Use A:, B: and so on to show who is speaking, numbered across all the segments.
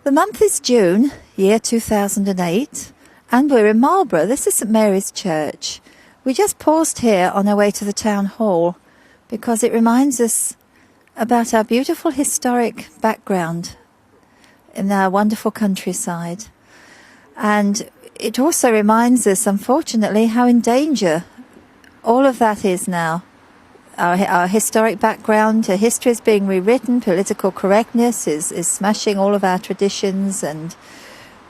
A: The month is June, year 2008, and we're in Marlborough. This is St Mary's Church. We just paused here on our way to the town hall because it reminds us about our beautiful historic background in our wonderful countryside. And it also reminds us, unfortunately, how in danger all of that is now. Our historic background, our history is being rewritten, political correctness is smashing all of our traditions, and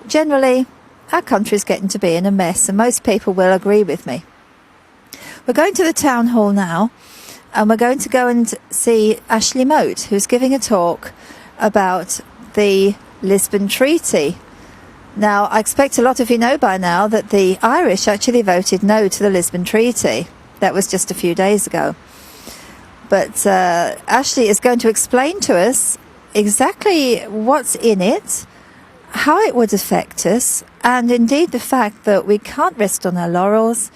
A: generally our country is getting to be in a mess, and most people will agree with me. We're going to the town hall now, and we're going to go and see Ashley Mote, who's giving a talk about the Lisbon Treaty. Now, I expect a lot of you know by now that the Irish actually voted no to the Lisbon Treaty. That was just a few days ago. But Ashley is going to explain to us exactly what's in it, how it would affect us, and indeed the fact that we can't rest on our laurels.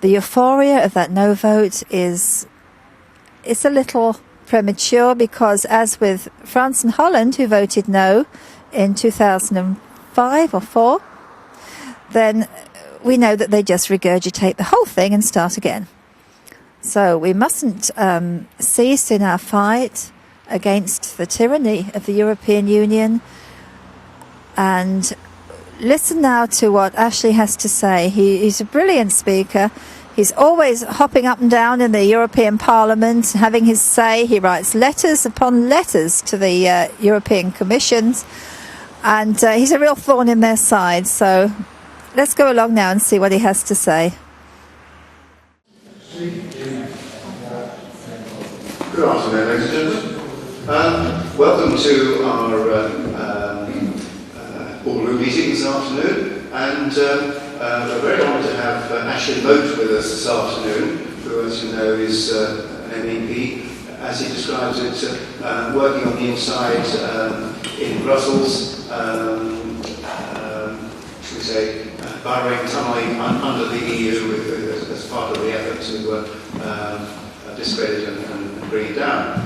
A: The euphoria of that no vote is a little premature, because as with France and Holland, who voted no in 2005 or 4, then we know that they just regurgitate the whole thing and start again. So we mustn't cease in our fight against the tyranny of the European Union. And listen now to what Ashley has to say. He's a brilliant speaker. He's always hopping up and down in the European Parliament, having his say. He writes letters upon letters to the European Commissions, and he's a real thorn in their side. So let's go along now and see what he has to say.
B: Good afternoon, ladies and gentlemen. Welcome to our boardroom meeting this afternoon, and we're very honoured to have Ashley Mote with us this afternoon, who, as you know, is an MEP, as he describes it, working on the inside in Brussels, should we say, burrowing, tunnelling under the EU as part of the effort to discredit and bring it down.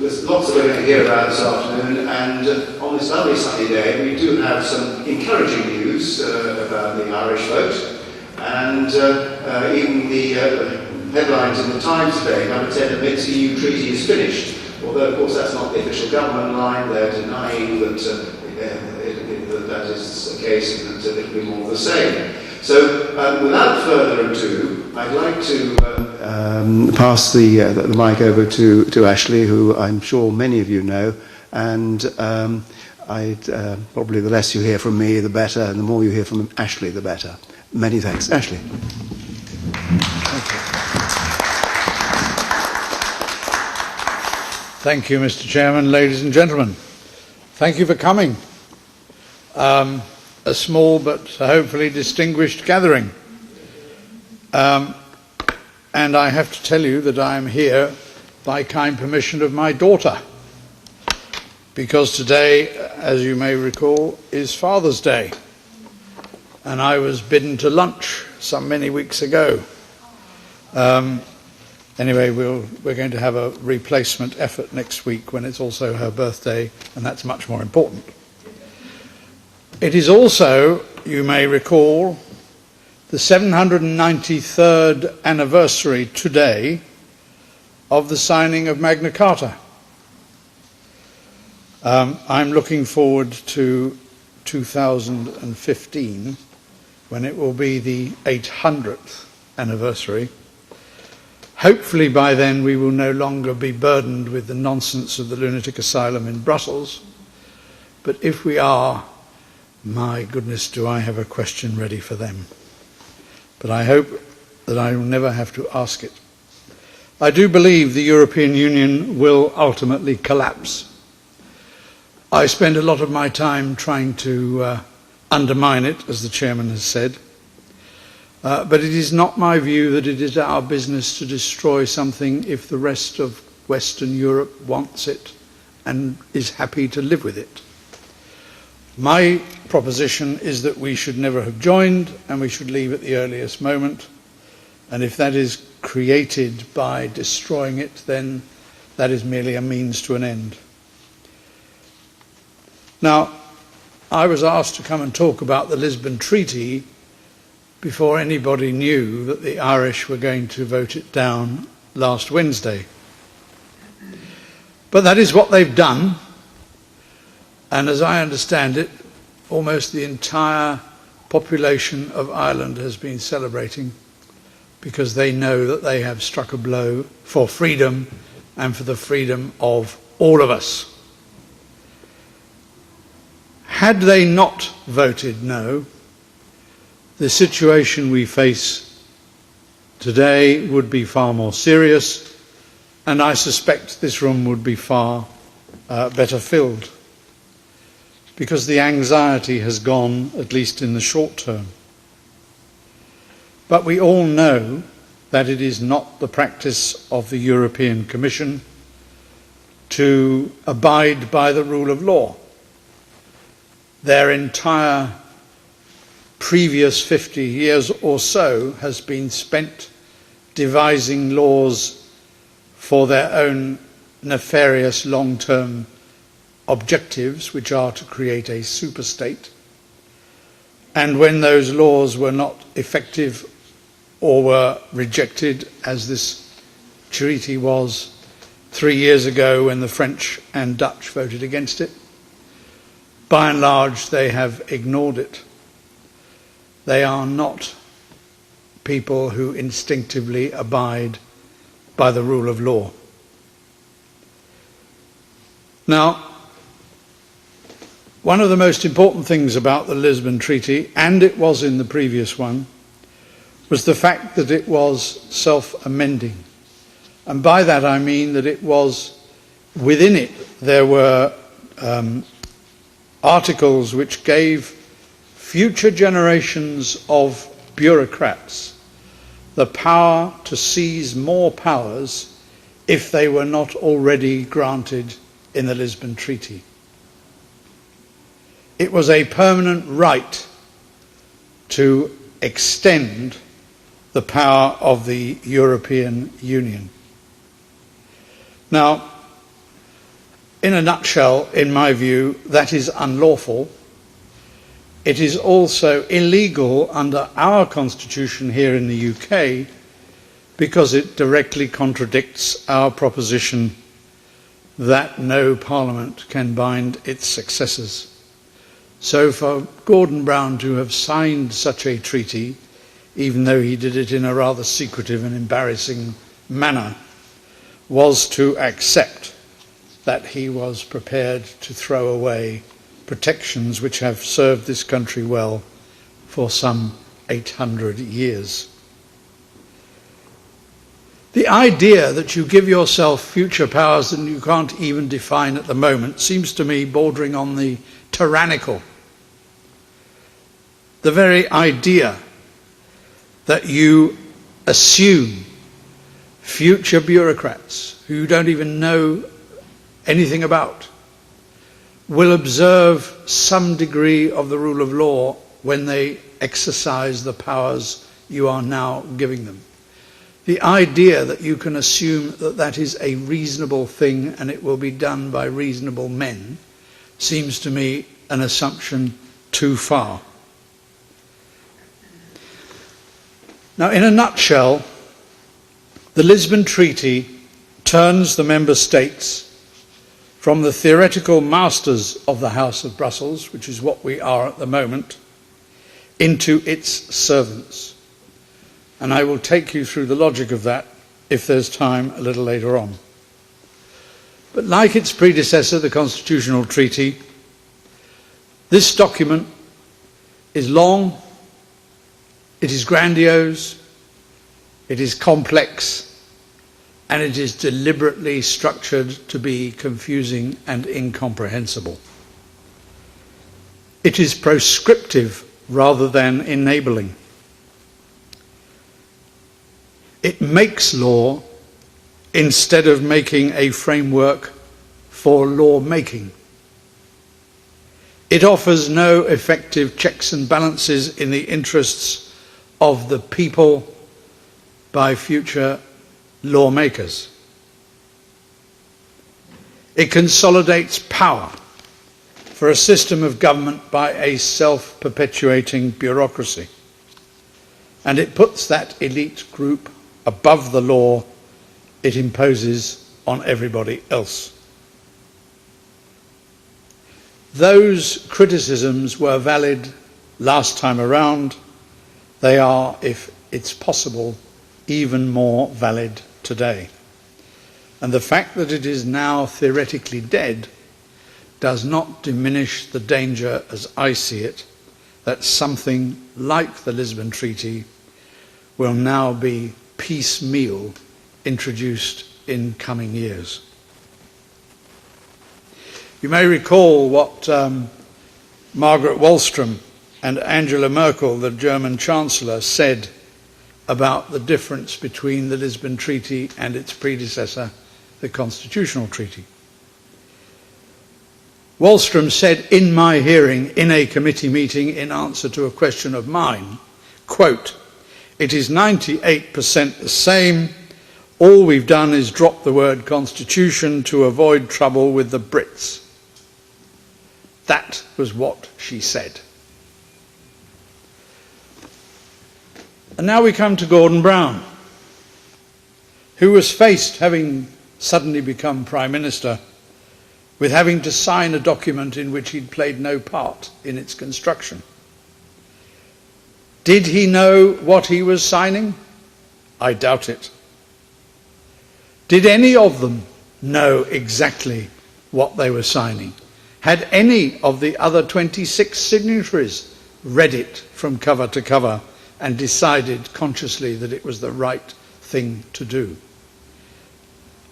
B: There's lots that we're going to hear about this afternoon, and on this lovely sunny day we do have some encouraging news about the Irish vote, and even the headlines in the Times today. Number 10 admits EU treaty is finished, although of course that's not the official government line. They're denying that that is the case, and that it'll be more of the same. So, without further ado, I'd like to pass the mic over to Ashley, who I'm sure many of you know, and probably the less you hear from me, the better, and the more you hear from Ashley, the better. Many thanks. Ashley.
C: Thank you, Mr. Chairman, ladies and gentlemen. Thank you for coming. A small but hopefully distinguished gathering. And I have to tell you that I am here by kind permission of my daughter, because today, as you may recall, is Father's Day, and I was bidden to lunch some many weeks ago. Anyway, we're going to have a replacement effort next week when it's also her birthday, and that's much more important. It is also, you may recall, the 793rd anniversary today of the signing of Magna Carta. I'm looking forward to 2015, when it will be the 800th anniversary. Hopefully by then we will no longer be burdened with the nonsense of the lunatic asylum in Brussels, but if we are, my goodness, do I have a question ready for them. But I hope that I will never have to ask it. I do believe the European Union will ultimately collapse. I spend a lot of my time trying to undermine it, as the chairman has said. But it is not my view that it is our business to destroy something if the rest of Western Europe wants it and is happy to live with it. My proposition is that we should never have joined, and we should leave at the earliest moment. And if that is created by destroying it, then that is merely a means to an end. Now, I was asked to come and talk about the Lisbon Treaty before anybody knew that the Irish were going to vote it down last Wednesday. But that is what they've done, and as I understand it, almost the entire population of Ireland has been celebrating, because they know that they have struck a blow for freedom and for the freedom of all of us. Had they not voted no, the situation we face today would be far more serious, and I suspect this room would be far better filled, because the anxiety has gone, at least in the short term. But we all know that it is not the practice of the European Commission to abide by the rule of law. Their entire previous 50 years or so has been spent devising laws for their own nefarious long-term objectives, which are to create a superstate. And when those laws were not effective or were rejected, as this treaty was 3 years ago when the French and Dutch voted against it, by and large they have ignored it. They are not people who instinctively abide by the rule of law. Now, one of the most important things about the Lisbon Treaty, and it was in the previous one, was the fact that it was self-amending. And by that I mean that it was, within it, there were articles which gave future generations of bureaucrats the power to seize more powers if they were not already granted in the Lisbon Treaty. It was a permanent right to extend the power of the European Union. Now, in a nutshell, in my view, that is unlawful. It is also illegal under our constitution here in the UK, because it directly contradicts our proposition that no parliament can bind its successors. So for Gordon Brown to have signed such a treaty, even though he did it in a rather secretive and embarrassing manner, was to accept that he was prepared to throw away protections which have served this country well for some 800 years. The idea that you give yourself future powers that you can't even define at the moment seems to me bordering on the tyrannical. The very idea that you assume future bureaucrats who you don't even know anything about will observe some degree of the rule of law when they exercise the powers you are now giving them. The idea that you can assume that that is a reasonable thing and it will be done by reasonable men seems to me an assumption too far. Now, in a nutshell, the Lisbon Treaty turns the member states from the theoretical masters of the House of Brussels, which is what we are at the moment, into its servants. And I will take you through the logic of that, if there's time, a little later on. But like its predecessor, the Constitutional Treaty, this document is long, it is grandiose, it is complex, and it is deliberately structured to be confusing and incomprehensible. It is proscriptive rather than enabling. It makes law instead of making a framework for law making. It offers no effective checks and balances in the interests of the people by future lawmakers. It consolidates power for for a system of government by a self-perpetuating bureaucracy. And it puts that elite group above the law it imposes on everybody else. Those criticisms were valid last time around. They are, if it's possible, even more valid today. And the fact that it is now theoretically dead does not diminish the danger, as I see it, that something like the Lisbon Treaty will now be piecemeal introduced in coming years. You may recall what Margaret Wallström and Angela Merkel, the German Chancellor, said about the difference between the Lisbon Treaty and its predecessor, the Constitutional Treaty. Wallström said in my hearing in a committee meeting in answer to a question of mine, quote, "It is 98% the same. All we've done is drop the word constitution to avoid trouble with the Brits." That was what she said. And now we come to Gordon Brown, who was faced, having suddenly become Prime Minister, with having to sign a document in which he'd played no part in its construction. Did he know what he was signing? I doubt it. Did any of them know exactly what they were signing? Had any of the other 26 signatories read it from cover to cover and decided consciously that it was the right thing to do?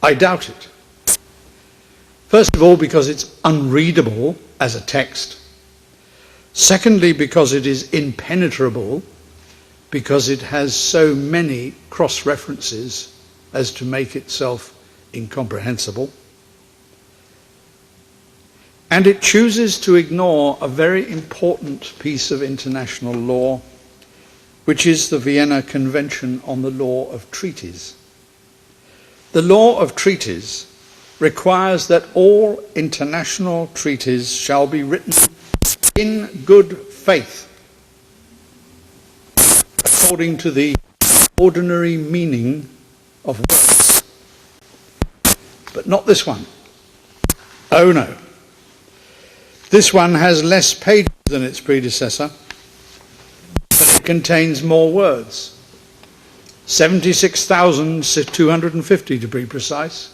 C: I doubt it. First of all, because it's unreadable as a text. Secondly, because it is impenetrable, because it has so many cross-references as to make itself incomprehensible. And it chooses to ignore a very important piece of international law, which is the Vienna Convention on the Law of Treaties. The law of treaties requires that all international treaties shall be written in good faith, according to the ordinary meaning of words. But not this one. Oh no. This one has less pages than its predecessor, but it contains more words. 76,250 to be precise,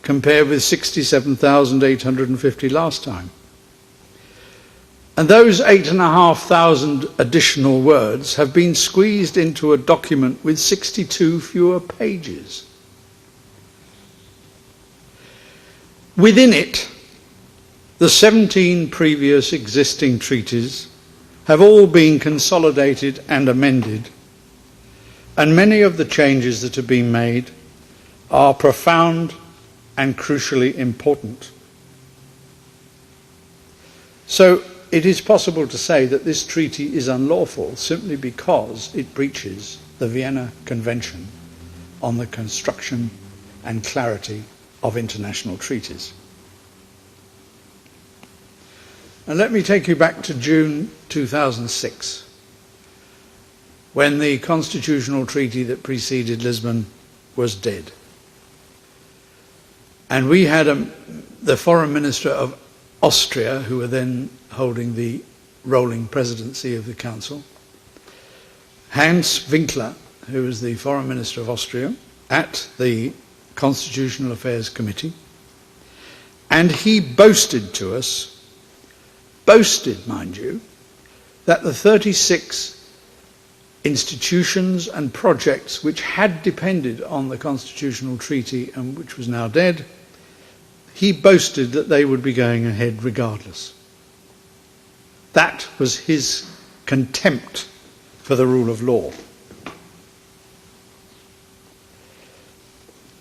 C: compared with 67,850 last time. And those 8,500 additional words have been squeezed into a document with 62 fewer pages. Within it, the 17 previous existing treaties have all been consolidated and amended, and many of the changes that have been made are profound and crucially important. So it is possible to say that this treaty is unlawful simply because it breaches the Vienna Convention on the construction and clarity of international treaties. And let me take you back to June 2006, when the constitutional treaty that preceded Lisbon was dead. And we had the foreign minister of Austria, who were then holding the rolling presidency of the Council, Hans Winkler, who was the foreign minister of Austria, at the Constitutional Affairs Committee, and he boasted to us, mind you, that the 36 institutions and projects which had depended on the constitutional treaty and which was now dead, he boasted that they would be going ahead regardless. That was his contempt for the rule of law.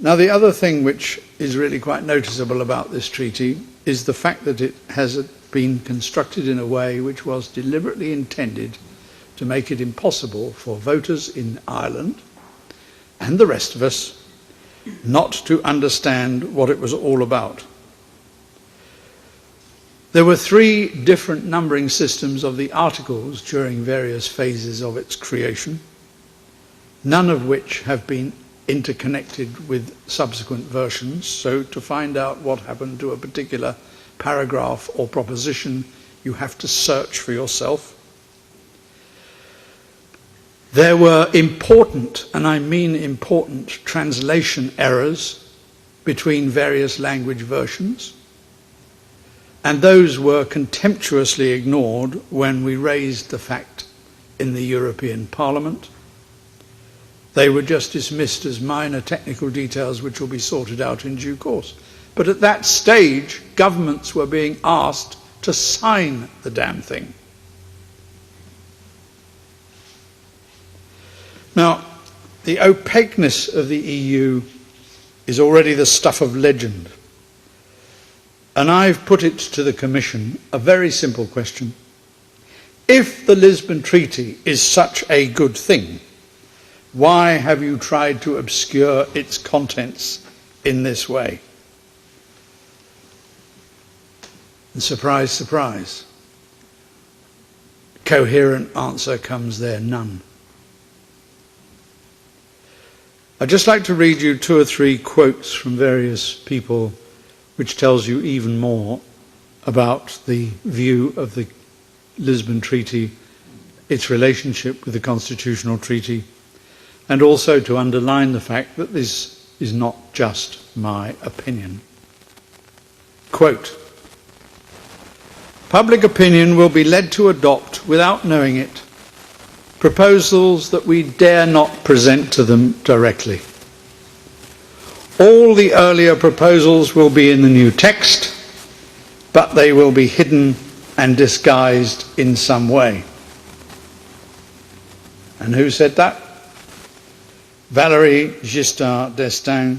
C: Now, the other thing which is really quite noticeable about this treaty is the fact that it has been constructed in a way which was deliberately intended to make it impossible for voters in Ireland and the rest of us not to understand what it was all about. There were 3 different numbering systems of the articles during various phases of its creation, none of which have been interconnected with subsequent versions. So to find out what happened to a particular paragraph or proposition, you have to search for yourself. There were important, and I mean important, translation errors between various language versions, and those were contemptuously ignored when we raised the fact in the European Parliament. They were just dismissed as minor technical details which will be sorted out in due course. But at that stage, governments were being asked to sign the damn thing. Now, the opaqueness of the EU is already the stuff of legend. And I've put it to the Commission a very simple question. If the Lisbon Treaty is such a good thing, why have you tried to obscure its contents in this way? And surprise, surprise, coherent answer comes there, none. I'd just like to read you 2 or 3 quotes from various people which tells you even more about the view of the Lisbon Treaty, its relationship with the Constitutional Treaty, and also to underline the fact that this is not just my opinion. Quote, "Public opinion will be led to adopt, without knowing it, proposals that we dare not present to them directly. All the earlier proposals will be in the new text, but they will be hidden and disguised in some way." And who said that? Valéry Giscard d'Estaing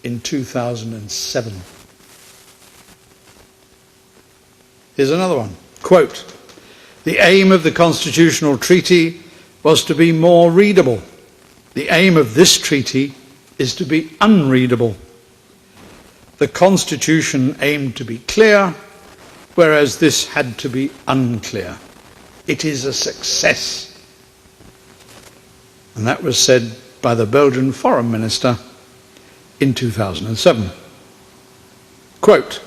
C: in 2007. Here's another one. Quote, "The aim of the Constitutional Treaty was to be more readable. The aim of this treaty is to be unreadable. The Constitution aimed to be clear, whereas this had to be unclear. It is a success." And that was said by the Belgian Foreign Minister in 2007. Quote,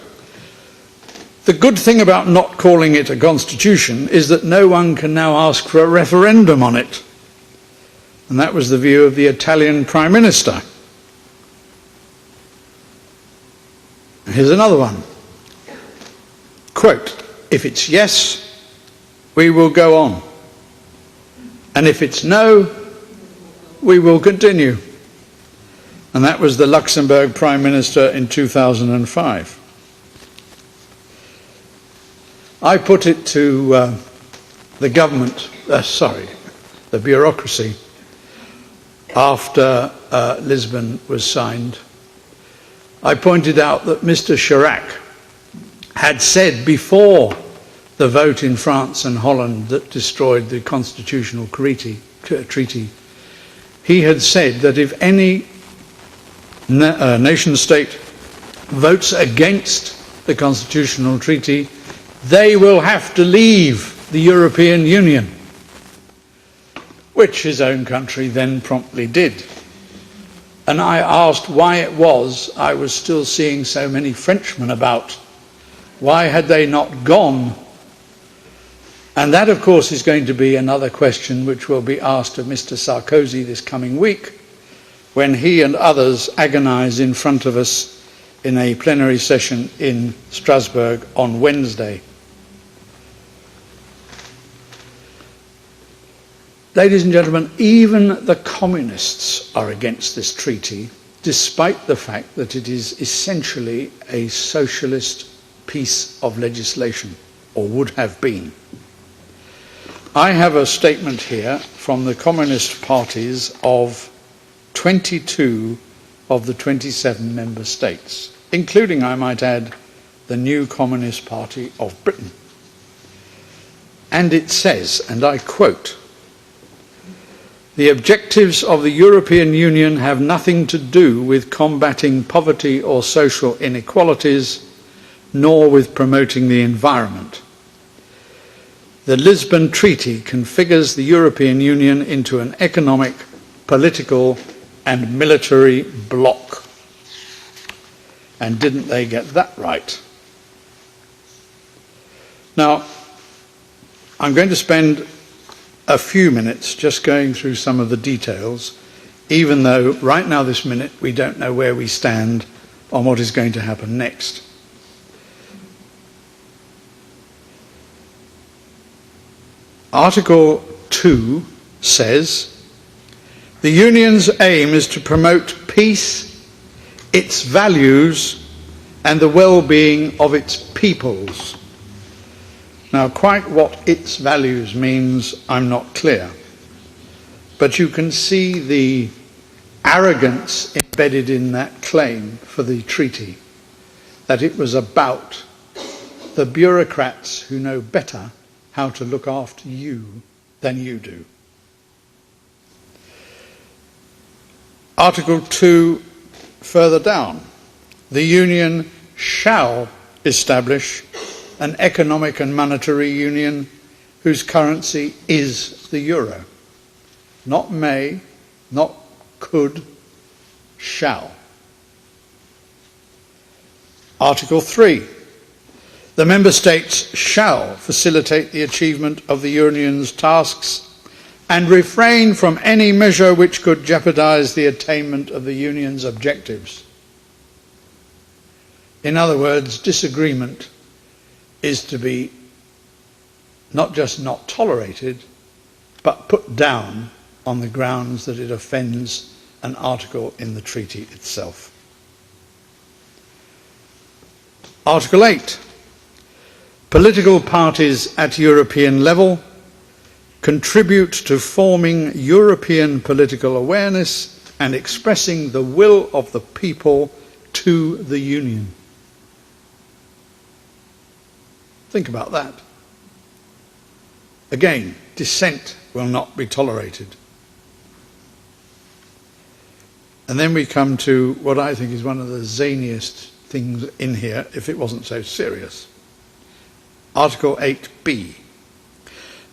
C: "The good thing about not calling it a constitution is that no one can now ask for a referendum on it." And that was the view of the Italian Prime Minister. Here's another one. Quote, "If it's yes, we will go on. And if it's no, we will continue." And that was the Luxembourg Prime Minister in 2005. I put it to the government, the bureaucracy, after Lisbon was signed. I pointed out that Mr. Chirac had said before the vote in France and Holland that destroyed the constitutional treaty, he had said that if any nation state votes against the constitutional treaty, they will have to leave the European Union, which his own country then promptly did. And I asked why it was I was still seeing so many Frenchmen about. Why had they not gone? And that, of course, is going to be another question which will be asked of Mr. Sarkozy this coming week, when he and others agonise in front of us in a plenary session in Strasbourg on Wednesday. Ladies and gentlemen, even the communists are against this treaty, despite the fact that it is essentially a socialist piece of legislation, or would have been. I have a statement here from the communist parties of 22 of the 27 member states, including, I might add, the new Communist Party of Britain. And it says, and I quote, "The objectives of the European Union have nothing to do with combating poverty or social inequalities, nor with promoting the environment. The Lisbon Treaty configures the European Union into an economic, political, and military bloc. And didn't they get that right? Now, I'm going to spend a few minutes just going through some of the details, even though right now this minute we don't know where we stand on what is going to happen next. Article 2 says, the Union's aim is to promote peace, its values, and the well-being of its peoples. Now, quite what its values means, I'm not clear. But you can see the arrogance embedded in that claim for the treaty, that it was about the bureaucrats who know better how to look after you than you do. Article 2, further down, the Union shall establish an economic and monetary union whose currency is the euro. Not may, not could, shall. Article 3. The Member States shall facilitate the achievement of the Union's tasks and refrain from any measure which could jeopardise the attainment of the Union's objectives. In other words, disagreement is to be not just not tolerated, but put down on the grounds that it offends an article in the treaty itself. Article 8. Political parties at European level contribute to forming European political awareness and expressing the will of the people to the Union. Think about that. Again, dissent will not be tolerated. And then we come to what I think is one of the zaniest things in here, if it wasn't so serious. Article 8b.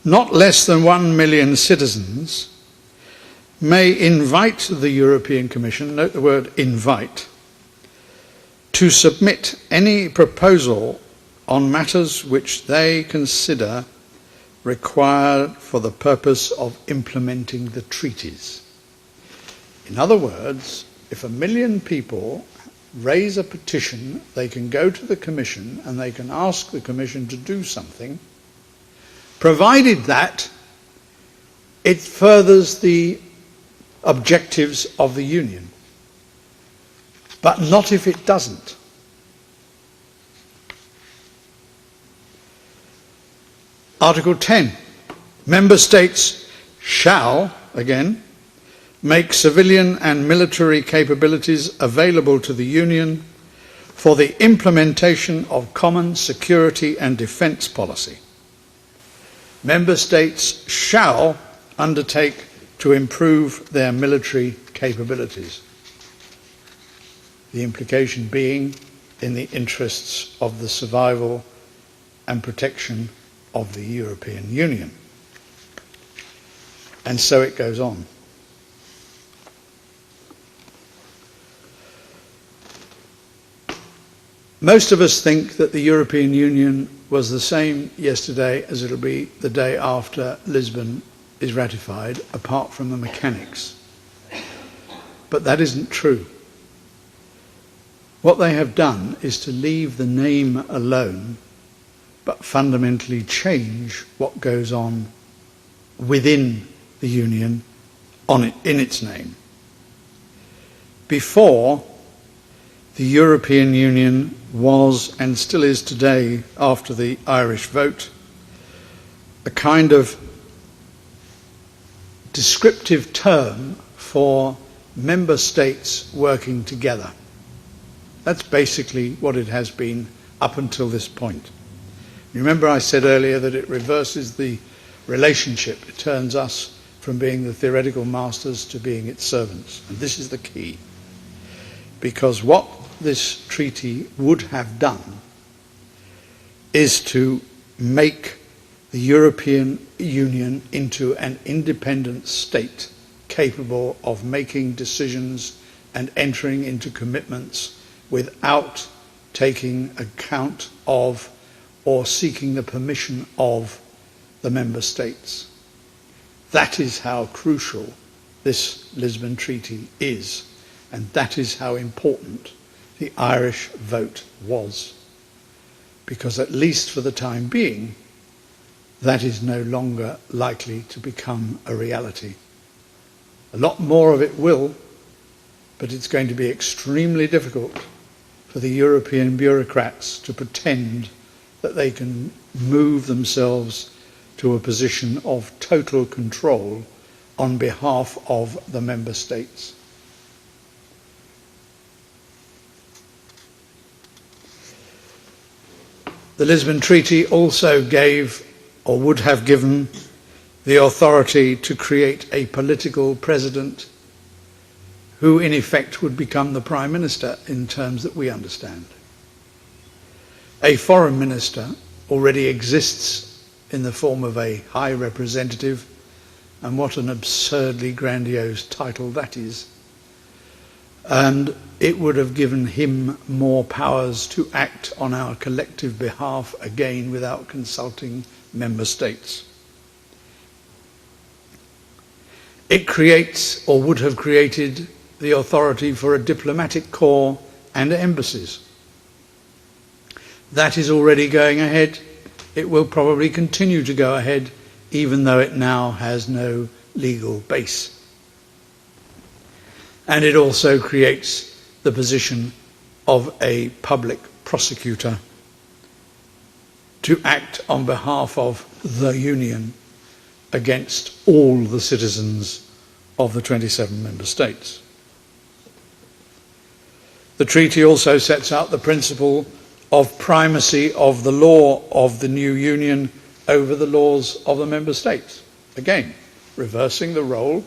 C: Not less than 1 million citizens may invite the European Commission, note the word invite, to submit any proposal on matters which they consider required for the purpose of implementing the treaties. In other words, if 1 million people raise a petition, they can go to the Commission and they can ask the Commission to do something, provided that it furthers the objectives of the Union. But not if it doesn't. Article 10. Member States shall, again, make civilian and military capabilities available to the Union for the implementation of common security and defence policy. Member States shall undertake to improve their military capabilities. The implication being in the interests of the survival and protection of the European Union. And so it goes on. Most of us think that the European Union was the same yesterday as it'll be the day after Lisbon is ratified, apart from the mechanics. But that isn't true. What they have done is to leave the name alone, but fundamentally change what goes on within the Union in its name. Before, the European Union was, and still is today after the Irish vote, a kind of descriptive term for member states working together. That's basically what it has been up until this point. Remember I said earlier that it reverses the relationship. It turns us from being the theoretical masters to being its servants. And this is the key. Because what this treaty would have done is to make the European Union into an independent state capable of making decisions and entering into commitments without taking account of or seeking the permission of the member states. That is how crucial this Lisbon Treaty is, and that is how important the Irish vote was. Because at least for the time being, that is no longer likely to become a reality. A lot more of it will, but it's going to be extremely difficult for the European bureaucrats to pretend that they can move themselves to a position of total control on behalf of the member states. The Lisbon Treaty also gave, or would have given, the authority to create a political president who in effect would become the Prime Minister in terms that we understand. A foreign minister already exists in the form of a High Representative, and what an absurdly grandiose title that is. And it would have given him more powers to act on our collective behalf, again without consulting member states. It creates, or would have created, the authority for a diplomatic corps and embassies. That is already going ahead. It will probably continue to go ahead, even though it now has no legal base. And it also creates the position of a public prosecutor to act on behalf of the Union against all the citizens of the 27 member states. The treaty also sets out the principle of primacy of the law of the new Union over the laws of the member states. Again, reversing the role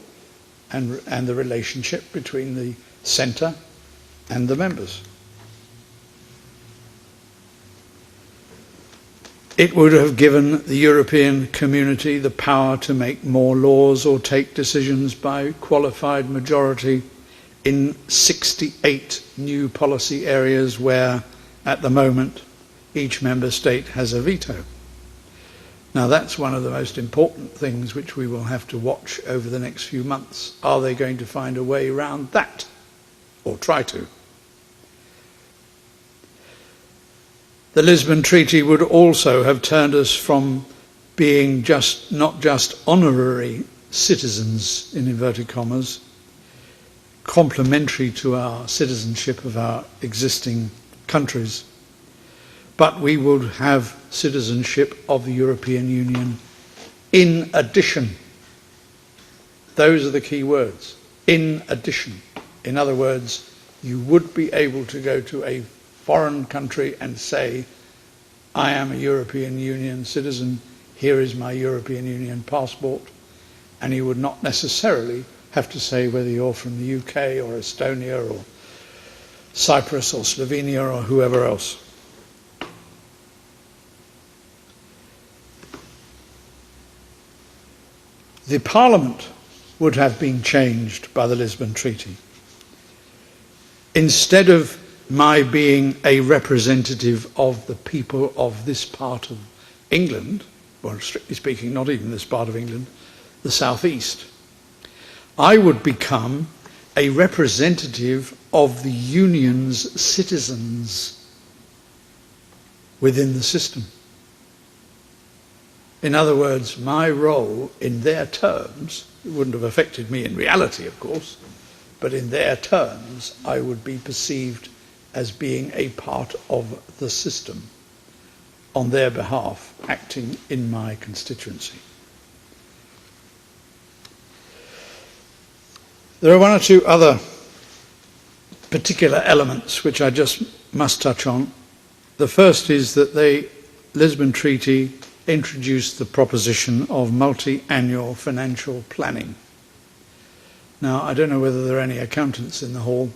C: and the relationship between the centre and the members. It would have given the European community the power to make more laws or take decisions by qualified majority in 68 new policy areas where, at the moment, each member state has a veto. Now that's one of the most important things which we will have to watch over the next few months. Are they going to find a way around that? Or try to? The Lisbon Treaty would also have turned us from being not just honorary citizens, in inverted commas, complementary to our citizenship of our existing countries, but we would have citizenship of the European Union in addition. Those are the key words. In addition. In other words, you would be able to go to a foreign country and say, I am a European Union citizen, here is my European Union passport, and you would not necessarily have to say whether you're from the UK or Estonia or Cyprus or Slovenia or whoever else. The Parliament would have been changed by the Lisbon Treaty. Instead of my being a representative of the people of this part of England, well, strictly speaking, not even this part of England, the southeast, I would become a representative of the Union's citizens within the system. In other words, my role in their terms, it wouldn't have affected me in reality, of course, but in their terms, I would be perceived as being a part of the system on their behalf, acting in my constituency. There are one or two other particular elements which I just must touch on. The first is that the Lisbon Treaty introduced the proposition of multi-annual financial planning. Now, I don't know whether there are any accountants in the hall.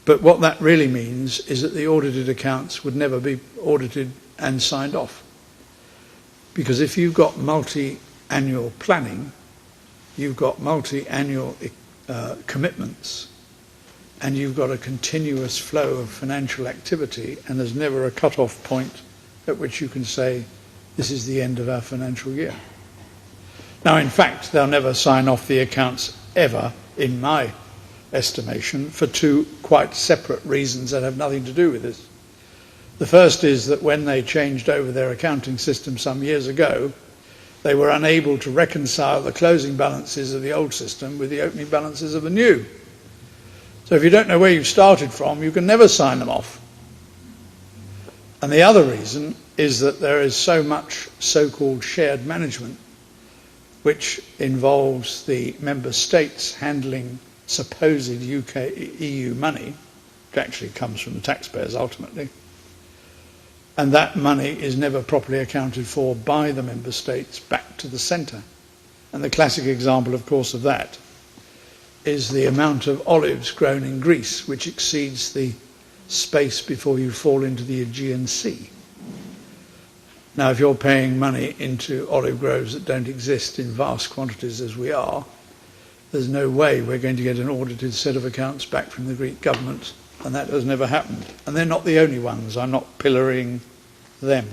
C: But what that really means is that the audited accounts would never be audited and signed off. Because if you've got multi-annual planning, you've got multi-annual commitments, and you've got a continuous flow of financial activity, and there's never a cut-off point at which you can say, this is the end of our financial year. Now, in fact, they'll never sign off the accounts ever, in my estimation, for two quite separate reasons that have nothing to do with this. The first is that when they changed over their accounting system some years ago, they were unable to reconcile the closing balances of the old system with the opening balances of the new. So if you don't know where you've started from, you can never sign them off. And the other reason is that there is so much so-called shared management, which involves the member states handling supposed EU money, which actually comes from the taxpayers ultimately, and that money is never properly accounted for by the member states back to the centre. And the classic example, of course, of that is the amount of olives grown in Greece, which exceeds the space before you fall into the Aegean Sea. Now, if you're paying money into olive groves that don't exist in vast quantities as we are, there's no way we're going to get an audited set of accounts back from the Greek government, and that has never happened. And they're not the only ones. I'm not pillorying them.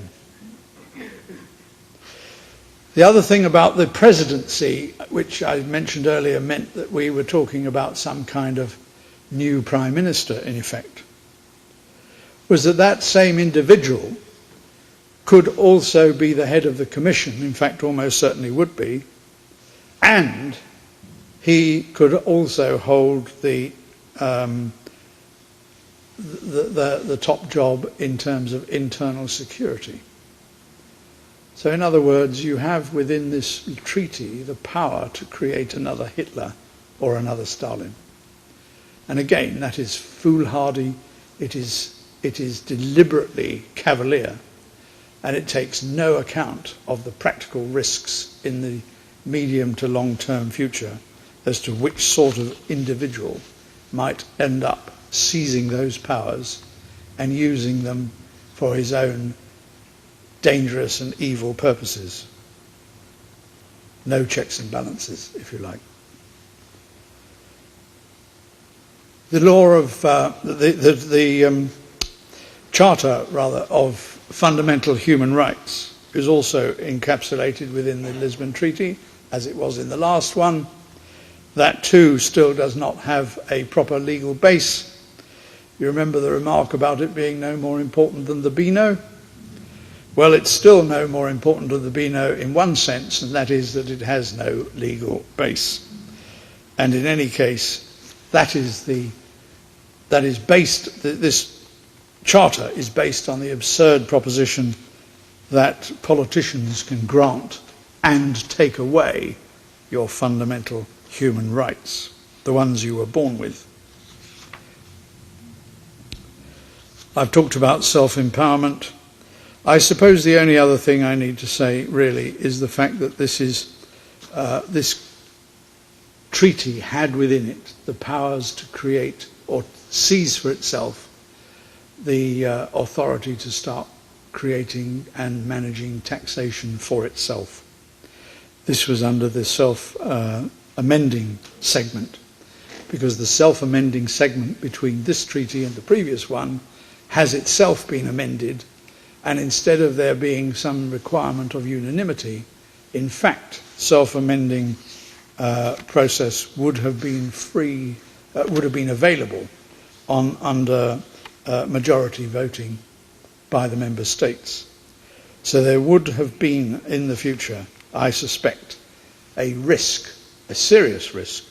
C: The other thing about the presidency, which I mentioned earlier, meant that we were talking about some kind of new prime minister, in effect, was that that same individual could also be the head of the Commission, in fact almost certainly would be, and he could also hold the top job in terms of internal security. So in other words, you have within this treaty the power to create another Hitler or another Stalin. And again, that is foolhardy, it is deliberately cavalier, and it takes no account of the practical risks in the medium to long-term future as to which sort of individual might end up seizing those powers and using them for his own dangerous and evil purposes. No checks and balances, if you like. The law of the Charter, rather, of Fundamental Human Rights is also encapsulated within the Lisbon Treaty, as it was in the last one. That too still does not have a proper legal base. You remember the remark about it being no more important than the Beano? Well, it's still no more important than the Beano in one sense, and that is that it has no legal base. And in any case, this charter is based on the absurd proposition that politicians can grant and take away your fundamental human rights, the ones you were born with. I've talked about self-empowerment. I suppose the only other thing I need to say really is the fact that this treaty had within it the powers to create or seize for itself the authority to start creating and managing taxation for itself. This was under the self-amending segment, because the self-amending segment between this treaty and the previous one has itself been amended, and instead of there being some requirement of unanimity, in fact, self-amending process would have been available under majority voting by the member states. So there would have been in the future, I suspect, a risk, a serious risk,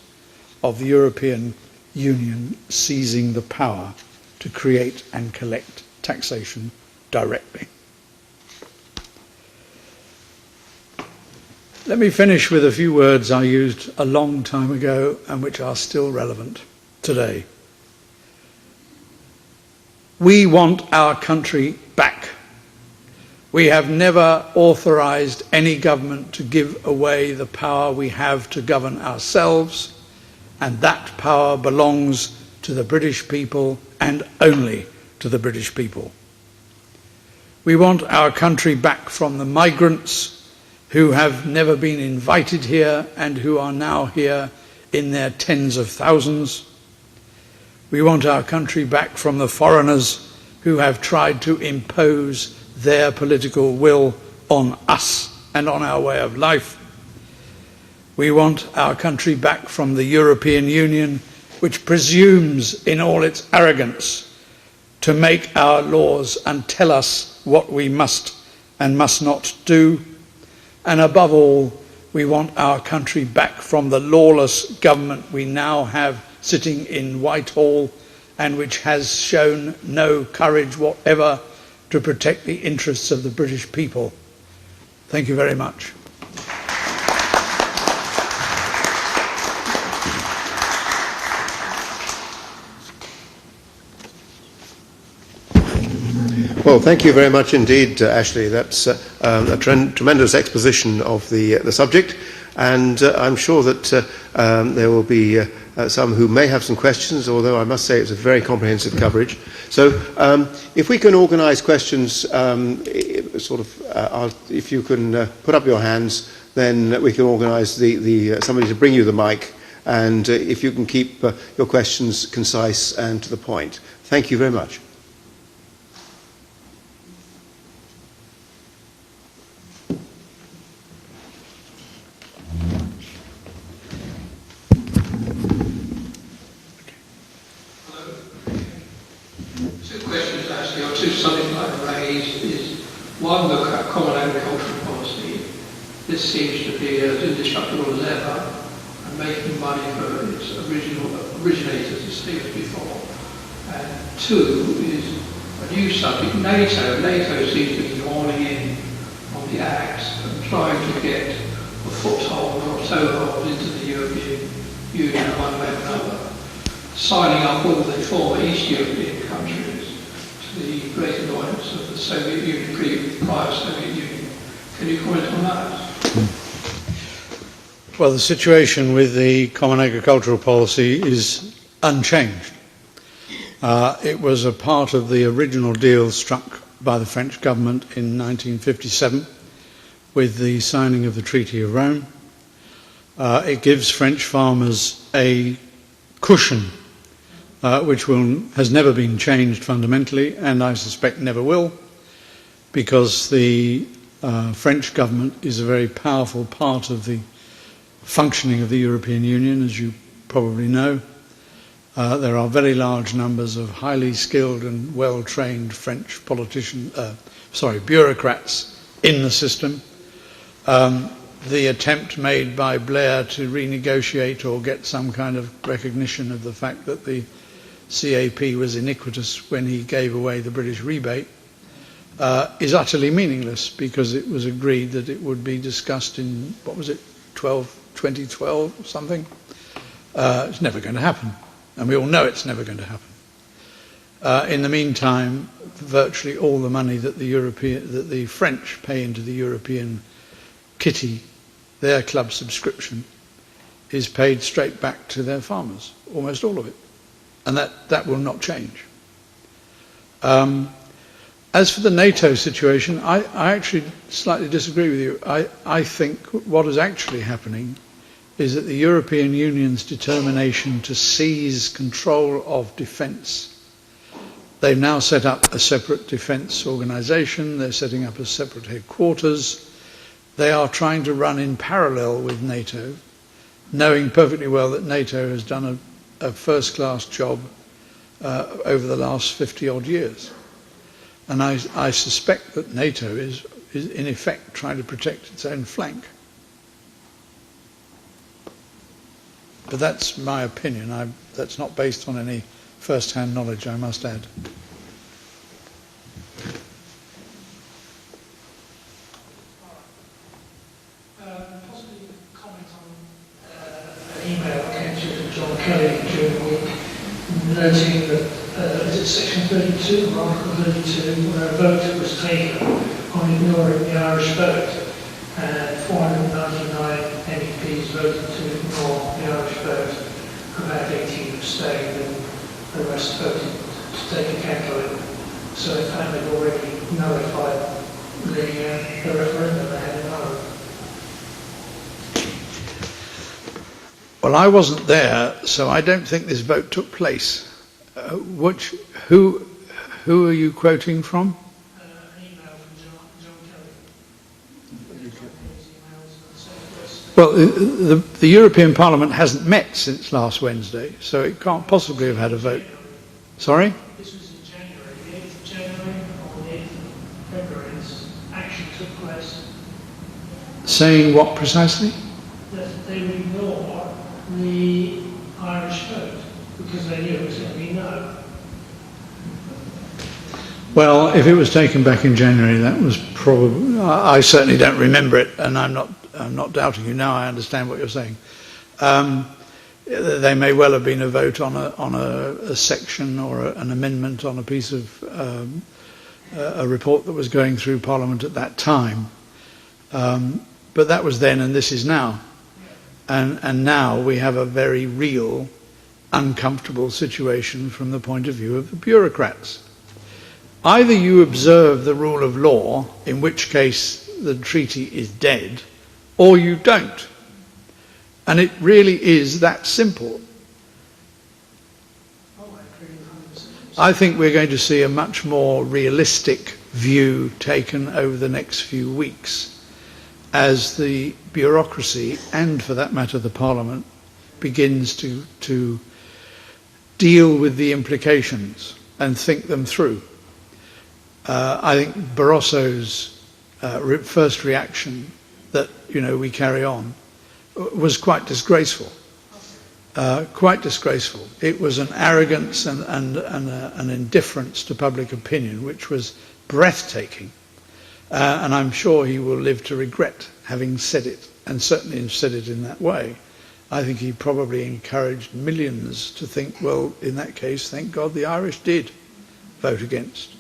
C: of the European Union seizing the power to create and collect taxation directly. Let me finish with a few words I used a long time ago and which are still relevant today. We want our country back. We have never authorised any government to give away the power we have to govern ourselves, and that power belongs to the British people and only to the British people. We want our country back from the migrants who have never been invited here and who are now here in their tens of thousands. We want our country back from the foreigners who have tried to impose their political will on us and on our way of life. We want our country back from the European Union, which presumes in all its arrogance to make our laws and tell us what we must and must not do. And above all, we want our country back from the lawless government we now have sitting in Whitehall and which has shown no courage whatever to protect the interests of the British people. Thank you very much.
D: Well, thank you very much indeed, Ashley. That's a tremendous exposition of the subject, and I'm sure that there will be some who may have some questions, although I must say it's a very comprehensive coverage. So if we can organise questions, if you can put up your hands, then we can organise somebody to bring you the mic, and if you can keep your questions concise and to the point. Thank you very much.
E: One, the common agricultural policy. This seems to be as indestructible as ever and making money for its originators as stated before. And two is a new subject, NATO. NATO seems to be yawning in on the axe and trying to get a foothold or a toehold into the European Union one way or another, signing up all the former East European countries, the great annoyance of the Soviet Union, prior Soviet Union. Can you comment on that?
C: Well, the situation with the Common Agricultural Policy is unchanged. It was a part of the original deal struck by the French government in 1957 with the signing of the Treaty of Rome. It gives French farmers a cushion which has never been changed fundamentally, and I suspect never will, because the French government is a very powerful part of the functioning of the European Union, as you probably know. There are very large numbers of highly skilled and well-trained French bureaucrats in the system. The attempt made by Blair to renegotiate or get some kind of recognition of the fact that the CAP was iniquitous when he gave away the British rebate is utterly meaningless, because it was agreed that it would be discussed in, 2012 or something. It's never going to happen, and we all know it's never going to happen. In the meantime, virtually all the money that the French pay into the European kitty, their club subscription, is paid straight back to their farmers, almost all of it. And that will not change. As for the NATO situation, I actually slightly disagree with you. I think what is actually happening is that the European Union's determination to seize control of defence. They've now set up a separate defence organisation. They're setting up a separate headquarters. They are trying to run in parallel with NATO, knowing perfectly well that NATO has done a first-class job over the last 50-odd years. And I suspect that NATO is in effect trying to protect its own flank. But that's my opinion. That's not based on any first-hand knowledge, I must add.
E: Possibly comment on an email that came to John Kelly during the week, noting that is it section 32 or article 32, where a vote was taken on ignoring the Irish vote, and 499 MEPs voted to ignore the Irish vote, about 18 abstained, and the rest voted to take account of it. So in fact they've already nullified the referendum they had in Ireland.
C: Well, I wasn't there, so I don't think this vote took place. Who are you quoting from?
E: An email from John Kelly.
C: Well, the European Parliament hasn't met since last Wednesday, so it can't possibly have had a vote. Sorry?
E: This was in January, the 8th of January or the 8th of February. This action took place.
C: Saying what precisely?
E: That they would ignore the Irish vote because they knew it was going to be no.
C: Well, if it was taken back in January, that was probably. I certainly don't remember it, and I'm not doubting you now. I understand what you're saying. They may well have been a vote on a section or an amendment on a piece of a report that was going through Parliament at that time. But that was then, and this is now. And now we have a very real, uncomfortable situation from the point of view of the bureaucrats. Either you observe the rule of law, in which case the treaty is dead, or you don't. And it really is that simple. I think we're going to see a much more realistic view taken over the next few weeks as the bureaucracy, and for that matter the Parliament, begins to deal with the implications and think them through. I think Barroso's first reaction that, we carry on was quite disgraceful. Quite disgraceful. It was an arrogance and an indifference to public opinion which was breathtaking. And I'm sure he will live to regret having said it, and certainly said it in that way. I think he probably encouraged millions to think, well, in that case, thank God the Irish did vote against.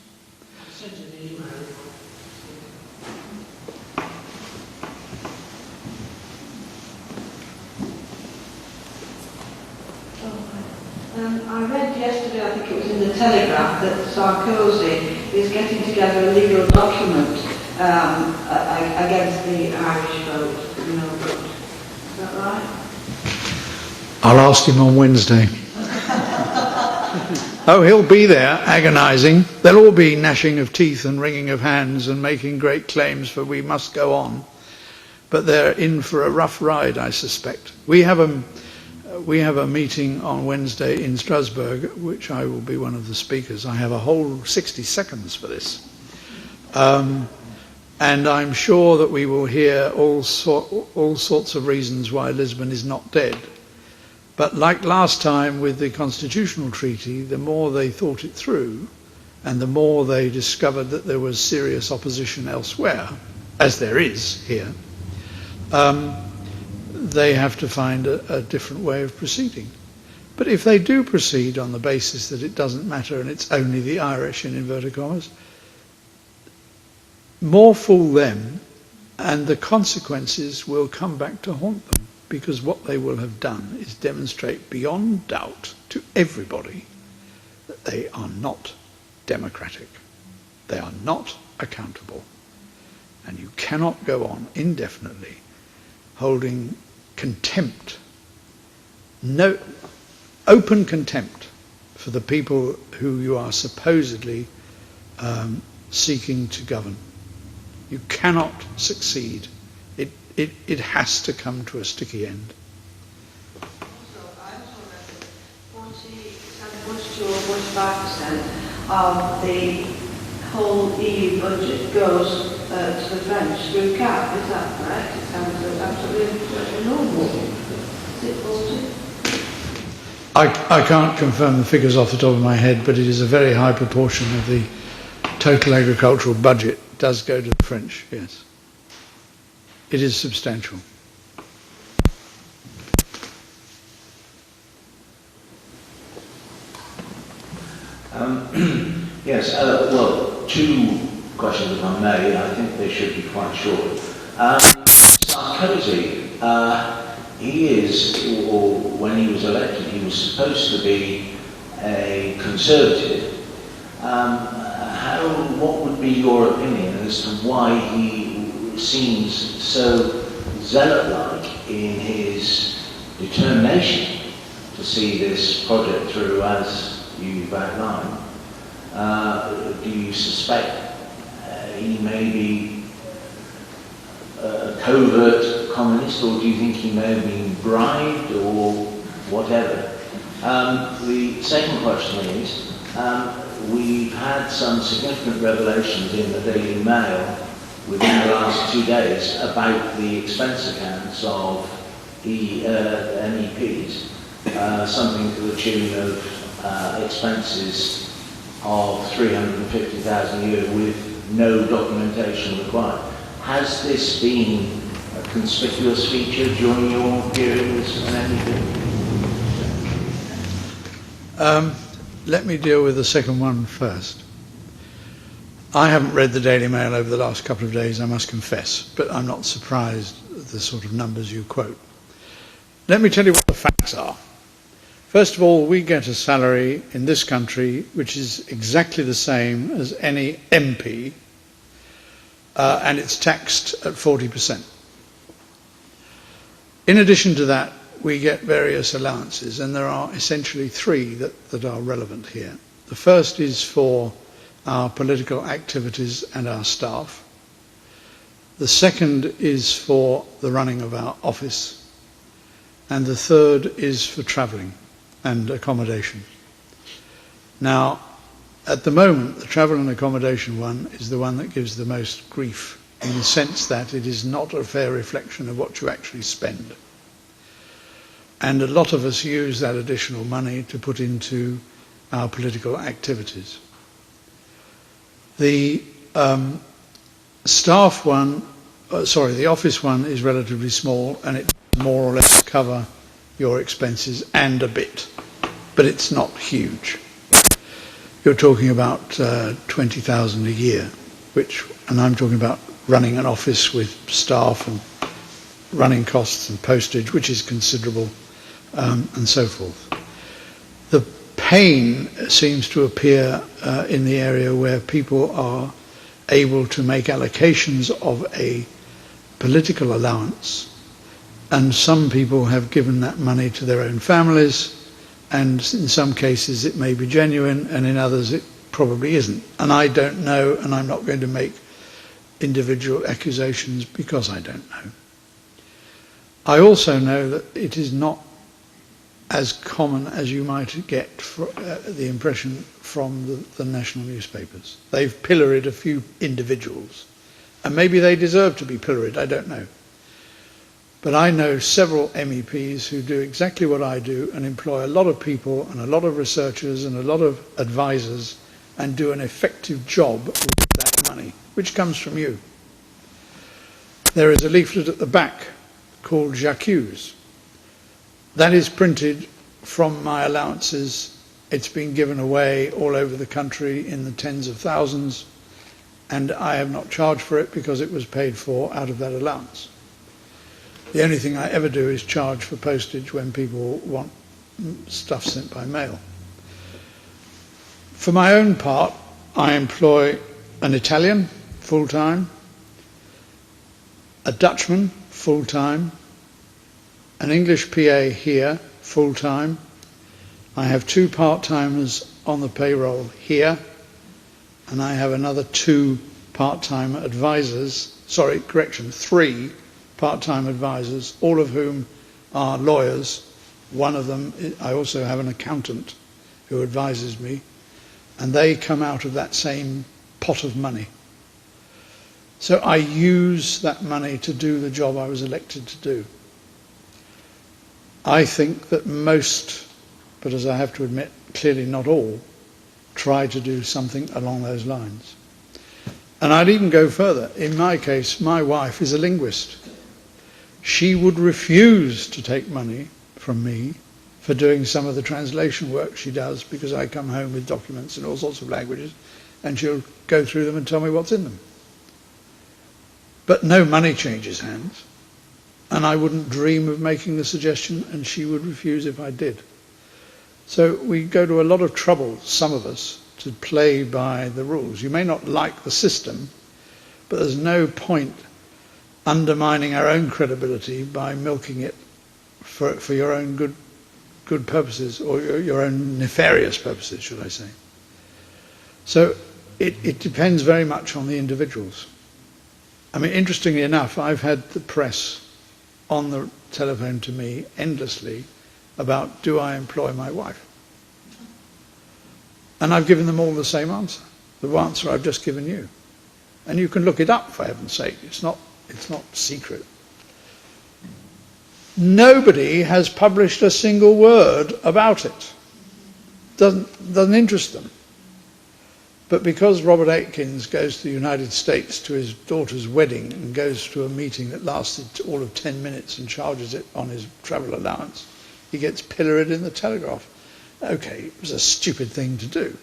F: I read yesterday, I think it was in the Telegraph, that Sarkozy is getting together a legal document against the Irish vote, vote. Is that right?
C: I'll ask him on Wednesday. Oh, he'll be there, agonising. They'll all be gnashing of teeth and wringing of hands and making great claims for we must go on. But they're in for a rough ride, I suspect. We have a meeting on Wednesday in Strasbourg, which I will be one of the speakers. I have a whole 60 seconds for this. And I'm sure that we will hear all sorts of reasons why Lisbon is not dead. But like last time with the constitutional treaty, the more they thought it through, and the more they discovered that there was serious opposition elsewhere, as there is here, they have to find a different way of proceeding. But if they do proceed on the basis that it doesn't matter and it's only the Irish, in inverted commas, more fool them, and the consequences will come back to haunt them, because what they will have done is demonstrate beyond doubt to everybody that they are not democratic. They are not accountable. And you cannot go on indefinitely holding contempt, no open contempt for the people who you are supposedly seeking to govern. You cannot succeed. It has to come to a sticky end.
F: Also, I also read that 40% of the whole EU budget goes to the French through CAP. Is that correct? It sounds absolutely enormous. Is it 40?
C: I can't confirm the figures off the top of my head, but it is a very high proportion of the total agricultural budget does go to the French, yes. It is substantial.
G: Yes, well, two questions if I may. I think they should be quite short. Sarkozy, he is, or when he was elected, he was supposed to be a Conservative, what would be your opinion as to why he seems so zealot-like in his determination to see this project through as you've outlined? Do you suspect he may be a covert communist, or do you think he may have been bribed or whatever? The second question is, we've had some significant revelations in the Daily Mail within the last 2 days about the expense accounts of the MEPs, something to the tune of expenses of 350,000 a year with no documentation required. Has this been a conspicuous feature during your period as an MEP?
C: Let me deal with the second one first. I haven't read the Daily Mail over the last couple of days, I must confess, but I'm not surprised at the sort of numbers you quote. Let me tell you what the facts are. First of all, we get a salary in this country which is exactly the same as any MP, and it's taxed at 40%. In addition to that, we get various allowances, and there are essentially three that are relevant here. The first is for our political activities and our staff. The second is for the running of our office. And the third is for travelling and accommodation. Now, at the moment, the travel and accommodation one is the one that gives the most grief, in the sense that it is not a fair reflection of what you actually spend. And a lot of us use that additional money to put into our political activities. The staff one, the office one is relatively small, and it more or less cover your expenses and a bit, but it's not huge. You're talking about 20,000 a year, and I'm talking about running an office with staff and running costs and postage, which is considerable, and so forth. The pain seems to appear in the area where people are able to make allocations of a political allowance, and some people have given that money to their own families, and in some cases it may be genuine, and in others it probably isn't. And I don't know, and I'm not going to make individual accusations because I don't know. I also know that it is not as common as you might get the impression from the national newspapers. They've pilloried a few individuals, and maybe they deserve to be pilloried, I don't know. But I know several MEPs who do exactly what I do and employ a lot of people and a lot of researchers and a lot of advisors and do an effective job with that money, which comes from you. There is a leaflet at the back called J'accuse. That is printed from my allowances. It's been given away all over the country in the tens of thousands, and I have not charged for it because it was paid for out of that allowance. The only thing I ever do is charge for postage when people want stuff sent by mail. For my own part, I employ an Italian full-time, a Dutchman full-time, an English PA here full-time. I have 2 part-timers on the payroll here, and I have another 2 part-time advisors, 3 part-time advisors, all of whom are lawyers. One of them, I also have an accountant who advises me, and they come out of that same pot of money. So I use that money to do the job I was elected to do. I think that most, but as I have to admit, clearly not all, try to do something along those lines. And I'd even go further. In my case, my wife is a linguist. She would refuse to take money from me for doing some of the translation work she does, because I come home with documents in all sorts of languages, and she'll go through them and tell me what's in them. But no money changes hands, and I wouldn't dream of making the suggestion, and she would refuse if I did. So we go to a lot of trouble, some of us, to play by the rules. You may not like the system, but there's no point undermining our own credibility by milking it for your own good purposes, or your own nefarious purposes, should I say. So it depends very much on the individuals. I mean, interestingly enough, I've had the press on the telephone to me endlessly about, do I employ my wife? And I've given them all the same answer, the answer I've just given you. And you can look it up, for heaven's sake. It's not secret. Nobody has published a single word about it. Doesn't interest them. But because Robert Atkins goes to the United States to his daughter's wedding and goes to a meeting that lasted all of 10 minutes and charges it on his travel allowance, he gets pilloried in the Telegraph. Okay, it was a stupid thing to do.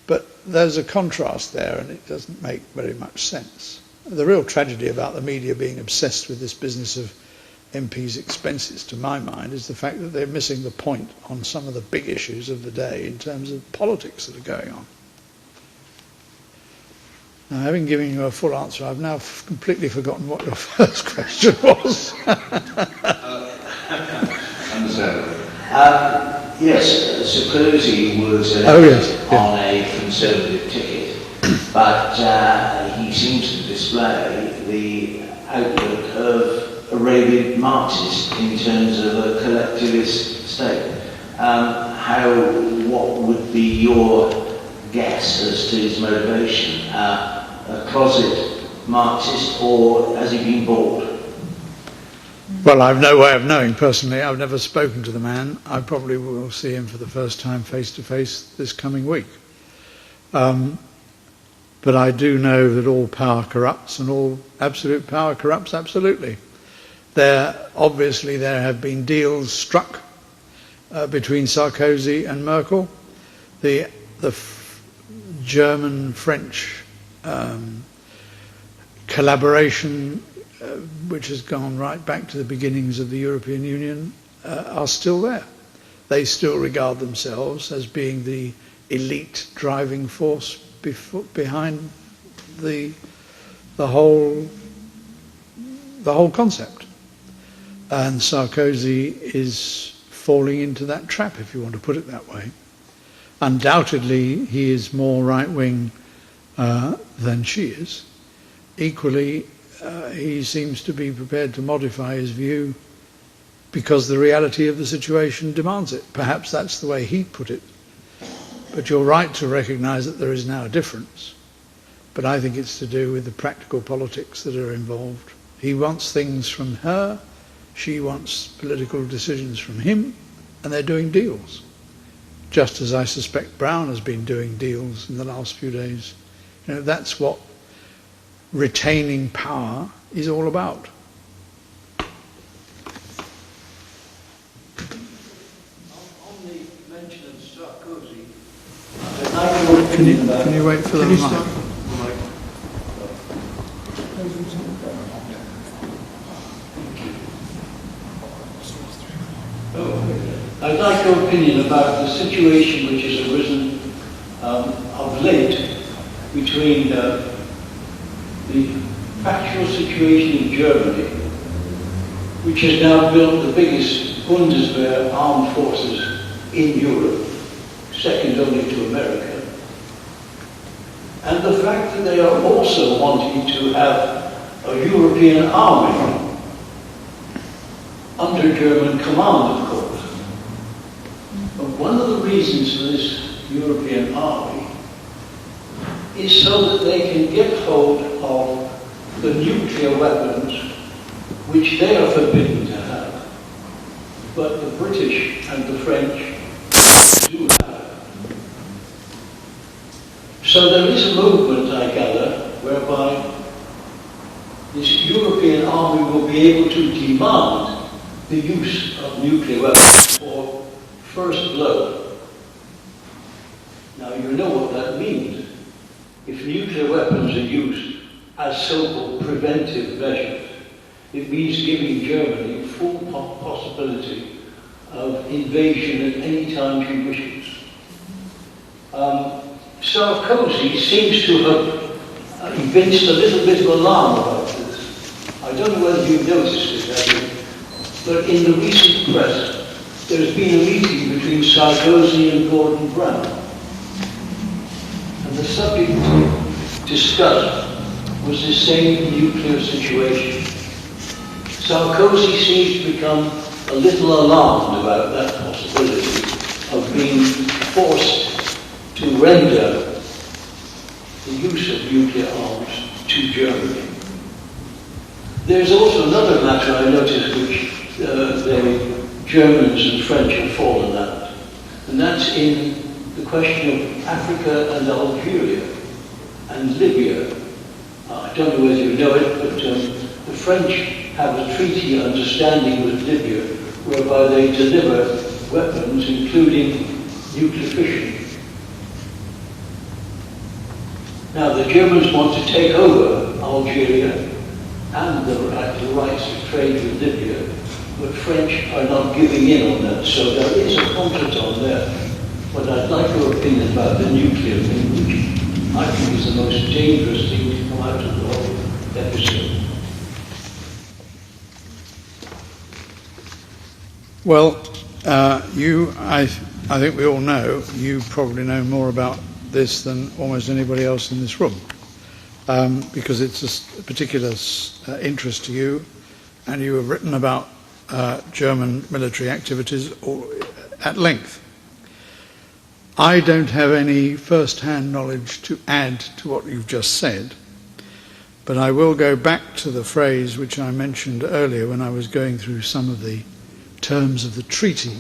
C: But there's a contrast there, and it doesn't make very much sense. The real tragedy about the media being obsessed with this business of MPs' expenses, to my mind, is the fact that they're missing the point on some of the big issues of the day in terms of politics that are going on. Now, having given you a full answer, I've now completely forgotten what your first question was.
G: Yes, Sarkozy was elected on a Conservative ticket, but he seems to display the outlook of a rabid Marxist in terms of a collectivist state. What would be your guess as to his motivation? A closet Marxist, or has he been bored?
C: Well, I've no way of knowing personally. I've never spoken to the man. I probably will see him for the first time face to face this coming week. But I do know that all power corrupts, and all absolute power corrupts absolutely. Obviously there have been deals struck between Sarkozy and Merkel. The German-French collaboration, which has gone right back to the beginnings of the European Union, are still there. They still regard themselves as being the elite driving force behind the whole concept. And Sarkozy is falling into that trap, if you want to put it that way. Undoubtedly, he is more right-wing than she is. Equally, he seems to be prepared to modify his view because the reality of the situation demands it. Perhaps that's the way he put it. But you're right to recognise that there is now a difference. But I think it's to do with the practical politics that are involved. He wants things from her, she wants political decisions from him, and they're doing deals. Just as I suspect Brown has been doing deals in the last few days. You know, that's what retaining power is all about.
E: On the mention of Sarkozy, I'd like your opinion about...
C: Can you wait for the mic?
E: I'd like your opinion about the situation which has arisen of late between the factual situation in Germany, which has now built the biggest Bundeswehr armed forces in Europe, second only to America, and the fact that they are also wanting to have a European army under German command, of course. But one of the reasons for this European army is so that they can get hold of the nuclear weapons which they are forbidden to have, but the British and the French do have. So there is a movement, I gather, whereby this European army will be able to demand the use of nuclear weapons for first blow. Now you know what that means. If nuclear weapons are used as so-called preventive measures, it means giving Germany full possibility
H: of invasion at any time she wishes. Sarkozy seems to have evinced a little bit of alarm about this. I don't know whether you've noticed it, Andrew, but in the recent press, there's been a meeting between Sarkozy and Gordon Brown. And the subject discussed was the same nuclear situation. Sarkozy seems to become a little alarmed about that possibility of being forced to render the use of nuclear arms to Germany. There's also another matter I noticed which the Germans and French have fallen at, and that's in the question of Africa and Algeria and Libya. I don't know whether you know it, but the French have a treaty understanding with Libya whereby they deliver weapons, including nuclear fission. Now, the Germans want to take over Algeria and the rights to trade with Libya, but French are not giving in on that, so there is a contretemps there. But I'd like your opinion about the nuclear thing, which I think is the most dangerous thing to come out of the whole episode.
C: Well, I think we all know, you probably know more about this than almost anybody else in this room, because it's a particular interest to you, and you have written about German military activities at length. I don't have any first-hand knowledge to add to what you've just said, but I will go back to the phrase which I mentioned earlier when I was going through some of the terms of the treaty.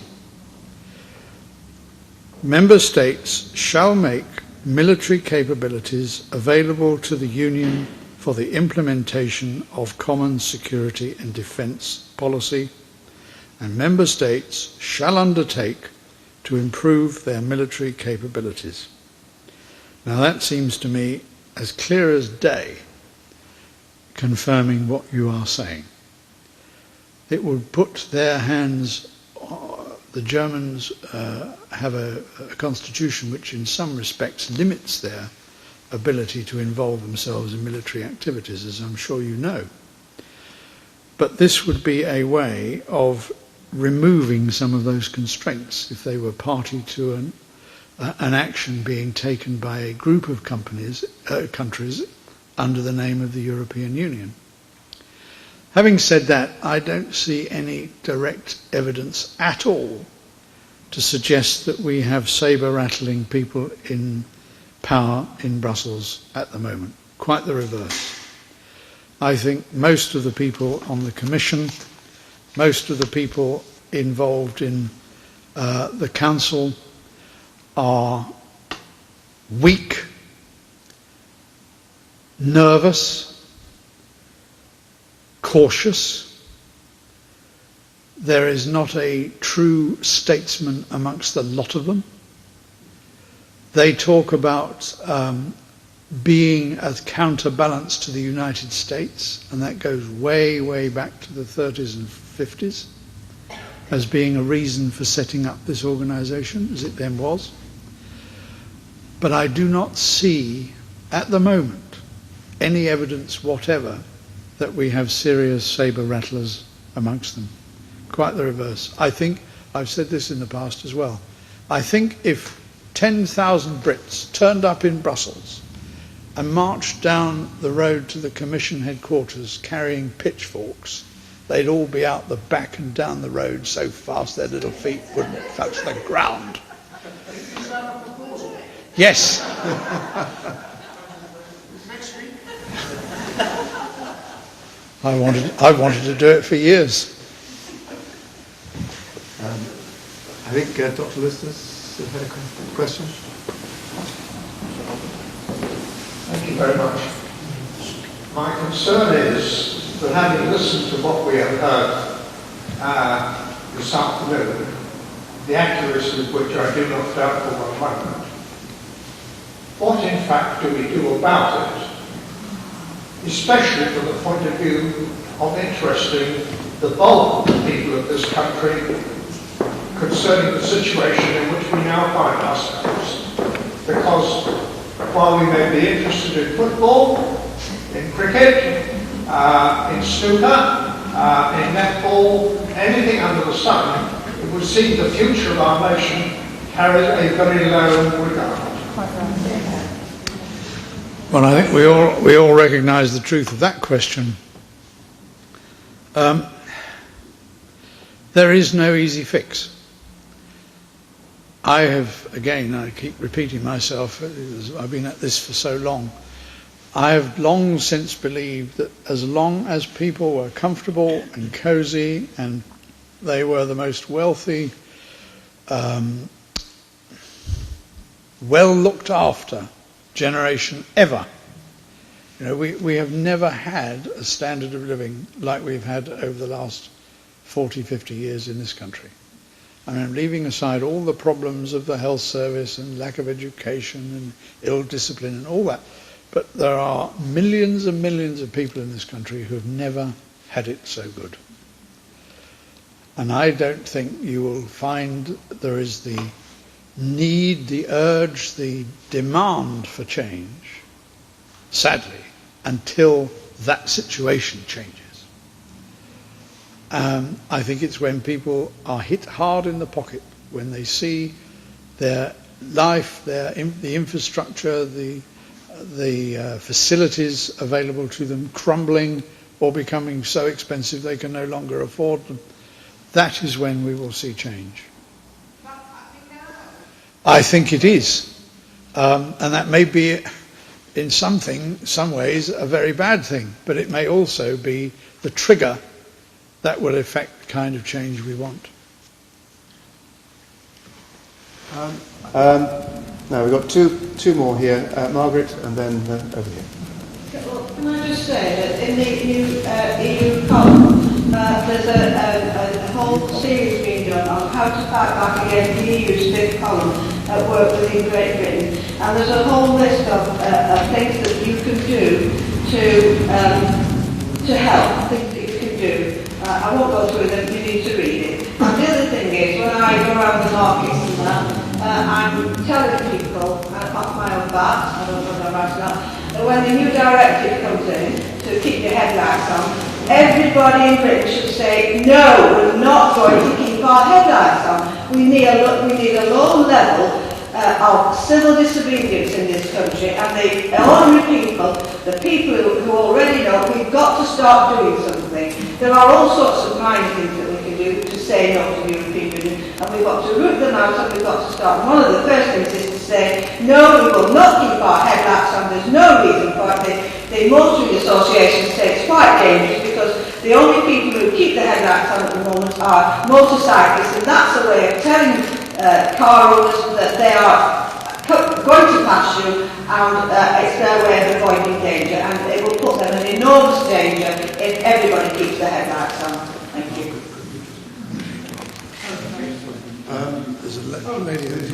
C: Member states shall make military capabilities available to the Union for the implementation of common security and defence policy, and member states shall undertake to improve their military capabilities. Now that seems to me as clear as day, confirming what you are saying. It would put their hands, the Germans have a constitution which in some respects limits their ability to involve themselves in military activities, as I'm sure you know. But this would be a way of removing some of those constraints if they were party to an action being taken by a group of countries under the name of the European Union. Having said that, I don't see any direct evidence at all to suggest that we have saber-rattling people in power in Brussels at the moment. Quite the reverse. I think most of the people on the Commission, most of the people involved in the Council are weak, nervous, cautious. There is not a true statesman amongst the lot of them. They talk about being a counterbalance to the United States, and that goes way, way back to the 30s and 50s, as being a reason for setting up this organisation, as it then was. But I do not see, at the moment, any evidence whatever that we have serious saber-rattlers amongst them. Quite the reverse. I think, I've said this in the past as well, I think if 10,000 Brits turned up in Brussels and marched down the road to the Commission headquarters carrying pitchforks, they'd all be out the back and down the road so fast their little feet wouldn't touch the ground. Yes. I wanted to do it for years.
D: I think Dr. Listus had a question.
E: Thank you very much. My concern is that having listened to what we have heard this afternoon, the accuracy of which I do not doubt for one moment, what in fact do we do about it? Especially from the point of view of interesting the bulk of the people of this country concerning the situation in which we now find ourselves, because while we may be interested in football, in cricket, in snooker, in netball, anything under the sun, it would seem the future of our nation carries a very low regard.
C: Well, I think we all recognise the truth of that question. There is no easy fix. I keep repeating myself, I've been at this for so long. I have long since believed that as long as people were comfortable and cosy and they were the most wealthy, well looked after generation ever, we have never had a standard of living like we've had over the last 40, 50 years in this country. I mean, I'm leaving aside all the problems of the health service and lack of education and ill discipline and all that. But there are millions and millions of people in this country who have never had it so good. And I don't think you will find there is the need, the urge, the demand for change, sadly, until that situation changes. I think it's when people are hit hard in the pocket, when they see their life, the infrastructure, the facilities available to them crumbling or becoming so expensive they can no longer afford them. That is when we will see change. I think it is. And that may be, in some ways, a very bad thing, but it may also be the trigger that will affect the kind of change we want.
D: Now we've got two more here, Margaret, and then over here.
F: Well, can I just say that in the EU column, there's a whole series being done on how to fight back against the EU's fifth column at work within Great Britain, and there's a whole list of things that you can do to help, things that you can do. I won't go through them, you need to read it. And the other thing is, when I go around the markets and that, I'm telling people, off my own bat, I don't know if I'm right or not, that when the new directive comes in to keep your headlights on, everybody in Britain should say, no, we're not going to keep our headlights on. We need a low level of civil disobedience in this country, and the ordinary people, the people who already know, we've got to start doing something. There are all sorts of minor things that we can do to say no to the European Union, and we've got to root them out, and we've got to start. One of the first things is to say, no, we will not keep our headlights on. There's no reason for it. The Motoring Association say it's quite dangerous because the only people who keep the headlights on at the moment are motorcyclists, and that's a way of telling car owners that they are going to pass you, and it's their way of avoiding danger, and it will put them in enormous danger if everybody keeps their headlights on. Thank you.
C: There's a lady who's...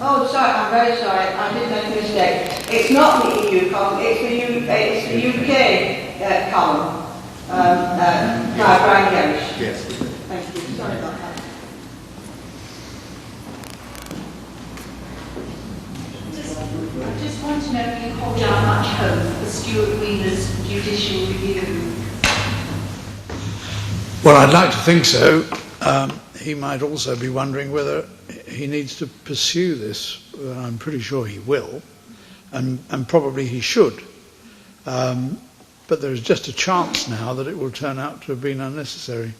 F: Oh, sorry, I'm very sorry. I did make a mistake. It's not the EU column, it's the UK column. Brian Garish.
D: Yes.
F: Thank you. Sorry about that.
I: I just want to know if you hold out much hope for Stuart Wheeler's judicial review.
C: Well, I'd like to think so. He might also be wondering whether he needs to pursue this. I'm pretty sure he will, and probably he should. But there's just a chance now that it will turn out to have been unnecessary.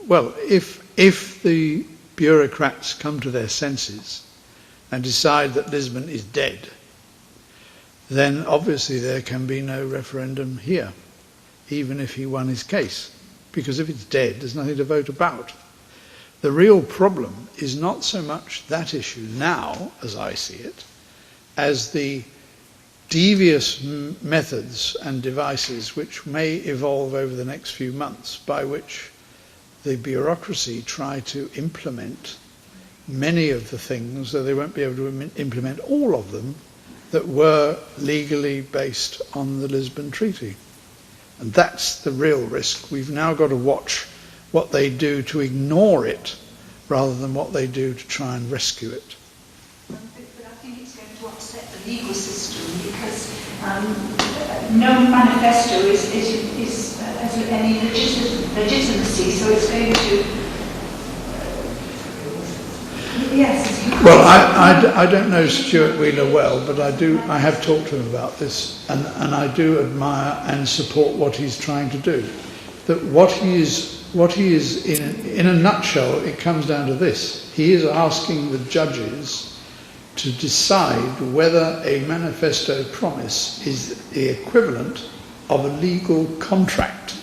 C: Well, if the bureaucrats come to their senses and decide that Lisbon is dead, then obviously there can be no referendum here, even if he won his case. Because if it's dead, there's nothing to vote about. The real problem is not so much that issue now, as I see it, as the devious methods and devices which may evolve over the next few months by which the bureaucracy try to implement many of the things, though they won't be able to implement all of them, that were legally based on the Lisbon Treaty. And that's the real risk. We've now got to watch what they do to ignore it rather than what they do to try and rescue it.
I: But I think it's going to upset the legal system because no manifesto has any legitimacy, so it's going to. Yes.
C: Well, I don't know Stuart Wheeler well, but I have talked to him about this, and I do admire and support what he's trying to do. That what he is in a nutshell, it comes down to this: he is asking the judges to decide whether a manifesto promise is the equivalent of a legal contract.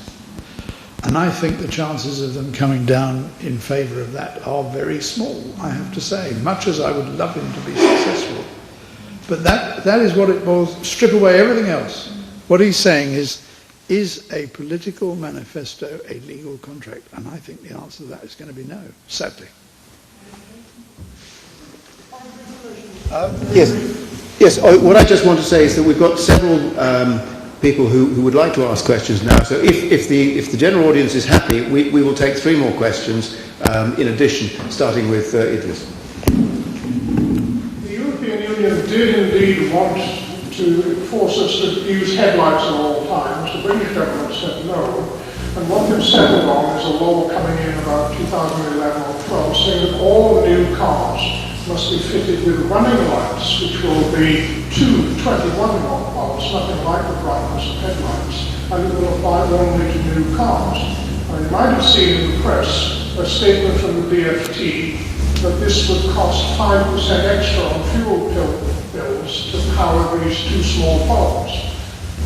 C: And I think the chances of them coming down in favour of that are very small, I have to say, much as I would love him to be successful. But that is what it boils, strip away everything else. What he's saying is a political manifesto a legal contract? And I think the answer to that is going to be no, sadly.
D: Yes. What I just want to say is that we've got several people who would like to ask questions now. So if the general audience is happy, we will take 3 more questions in addition, starting with Idris.
J: The European Union did indeed want to force us to use headlights at all times. The British government said no. And what they've settled on is a law coming in about 2011 or 12 saying that all new cars must be fitted with running lights, which will be 2 21-watt bulbs, nothing like the brightness of headlights, and it will apply only to new cars. And you might have seen in the press a statement from the DFT that this would cost 5% extra on fuel bills to power these 2 small bulbs.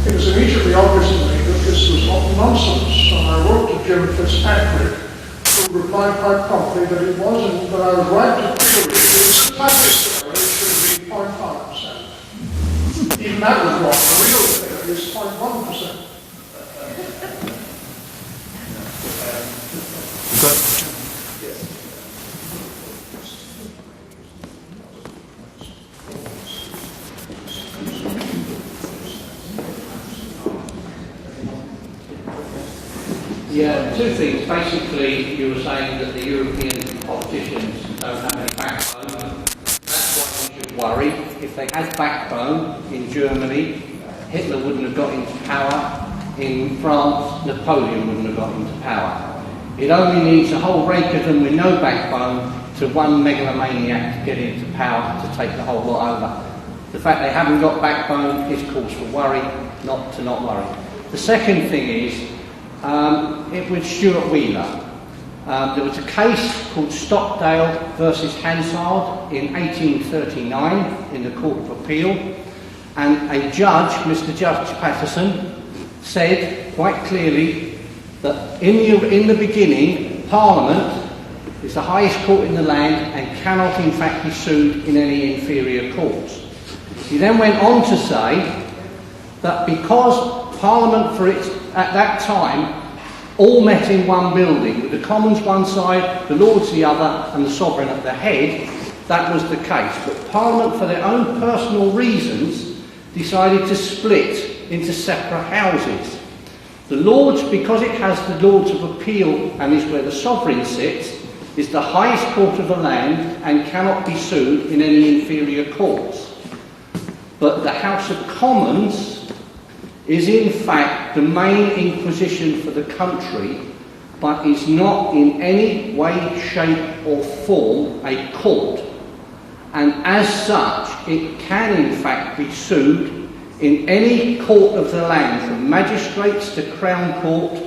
J: It was immediately obvious to me that this was nonsense, and I wrote to Jim Fitzpatrick, who replied quite promptly that it wasn't, that I was right to figure it. It was slightly it should be 0.5%. Even that was wrong. The real figure is 0.1%.
E: Yeah, 2 things. Basically, you were saying that the European politicians don't have any backbone. That's why we should worry. If they had backbone in Germany, Hitler wouldn't have got into power. In France, Napoleon wouldn't have got into power. It only needs a whole rake of them with no backbone to one megalomaniac to get into power to take the whole lot over. The fact they haven't got backbone is cause for worry, not to not worry. The second thing is, it was Stuart Wheeler. There was a case called Stockdale versus Hansard in 1839 in the Court of Appeal, and a judge, Mr. Judge Patterson, said quite clearly that in the beginning, Parliament is the highest court in the land and cannot in fact be sued in any inferior courts. He then went on to say that because Parliament at that time all met in one building, with the Commons one side, the Lords the other, and the Sovereign at the head, that was the case. But Parliament, for their own personal reasons, decided to split into separate houses. The Lords, because it has the Lords of Appeal and is where the Sovereign sits, is the highest court of the land and cannot be sued in any inferior courts. But the House of Commons is in fact the main inquisition for the country, but is not in any way, shape or form a court. And as such, it can in fact be sued in any court of the land, from magistrates to Crown Court,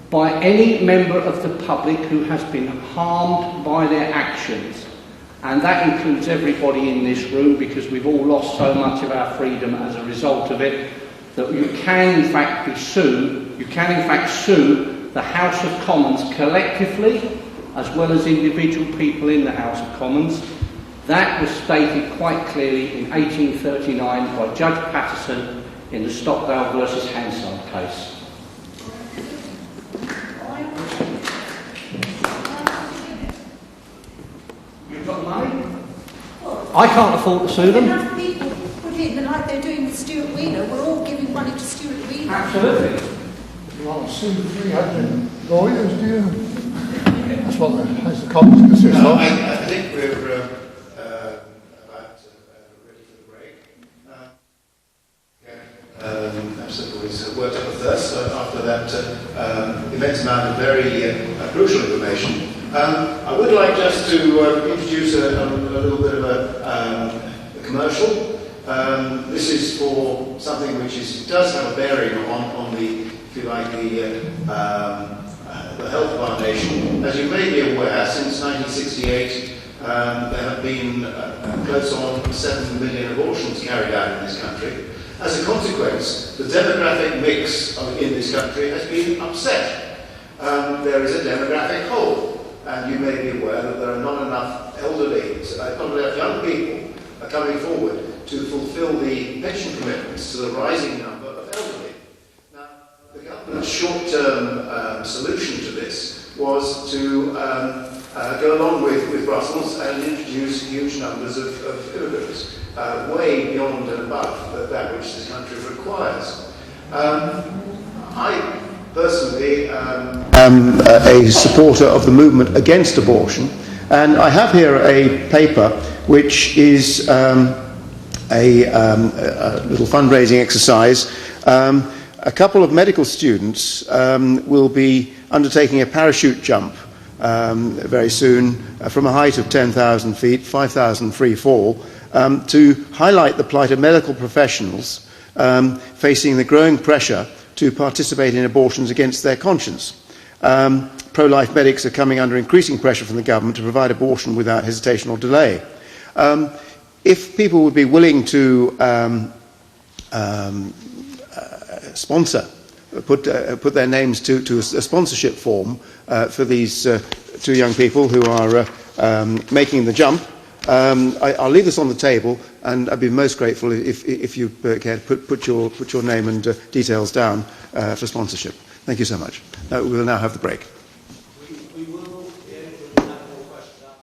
E: by any member of the public who has been harmed by their actions. And that includes everybody in this room, because we've all lost so much of our freedom as a result of it, that you can in fact be sued. You can in fact sue the House of Commons collectively, as well as individual people in the House of Commons. That was stated quite clearly in 1839 by Judge Patterson in the Stockdale versus Hansard case. You've got money? I can't afford to sue them.
I: Enough people put in, like they're doing with Stuart Wheeler, we're all giving money to Stuart Wheeler.
E: Absolutely.
J: Well, soon 300 Lawyers, do you? That's what the House of Commons consists of.
B: I think we're about ready for the break. Perhaps everybody's worked up a thirst after that immense amount of very crucial information. I would like just to introduce a little bit of a commercial. This is for something which does have a bearing on the, if you like, the health of our nation. As you may be aware, since 1968, there have been close on 7 million abortions carried out in this country. As a consequence, the demographic mix in this country has been upset. There is a demographic hole, and you may be aware that there are not enough elderly, not enough young people are coming forward to fulfil the pension commitments to the rising number of elderly. Now, the government's short-term solution to this was to go along with Brussels and introduce huge numbers of immigrants, way beyond and above that which this country requires. I personally am a supporter of the movement against abortion, and I have here a paper which is a little fundraising exercise. A couple of medical students will be undertaking a parachute jump very soon from a height of 10,000 feet, 5,000 free fall, to highlight the plight of medical professionals facing the growing pressure to participate in abortions against their conscience. Pro-life medics are coming under increasing pressure from the government to provide abortion without hesitation or delay. If people would be willing to sponsor, put their names to a sponsorship form for these two young people who are making the jump, I'll leave this on the table, and I'd be most grateful if you care to put your name and details down for sponsorship. Thank you so much. We will now have the break.
G: We will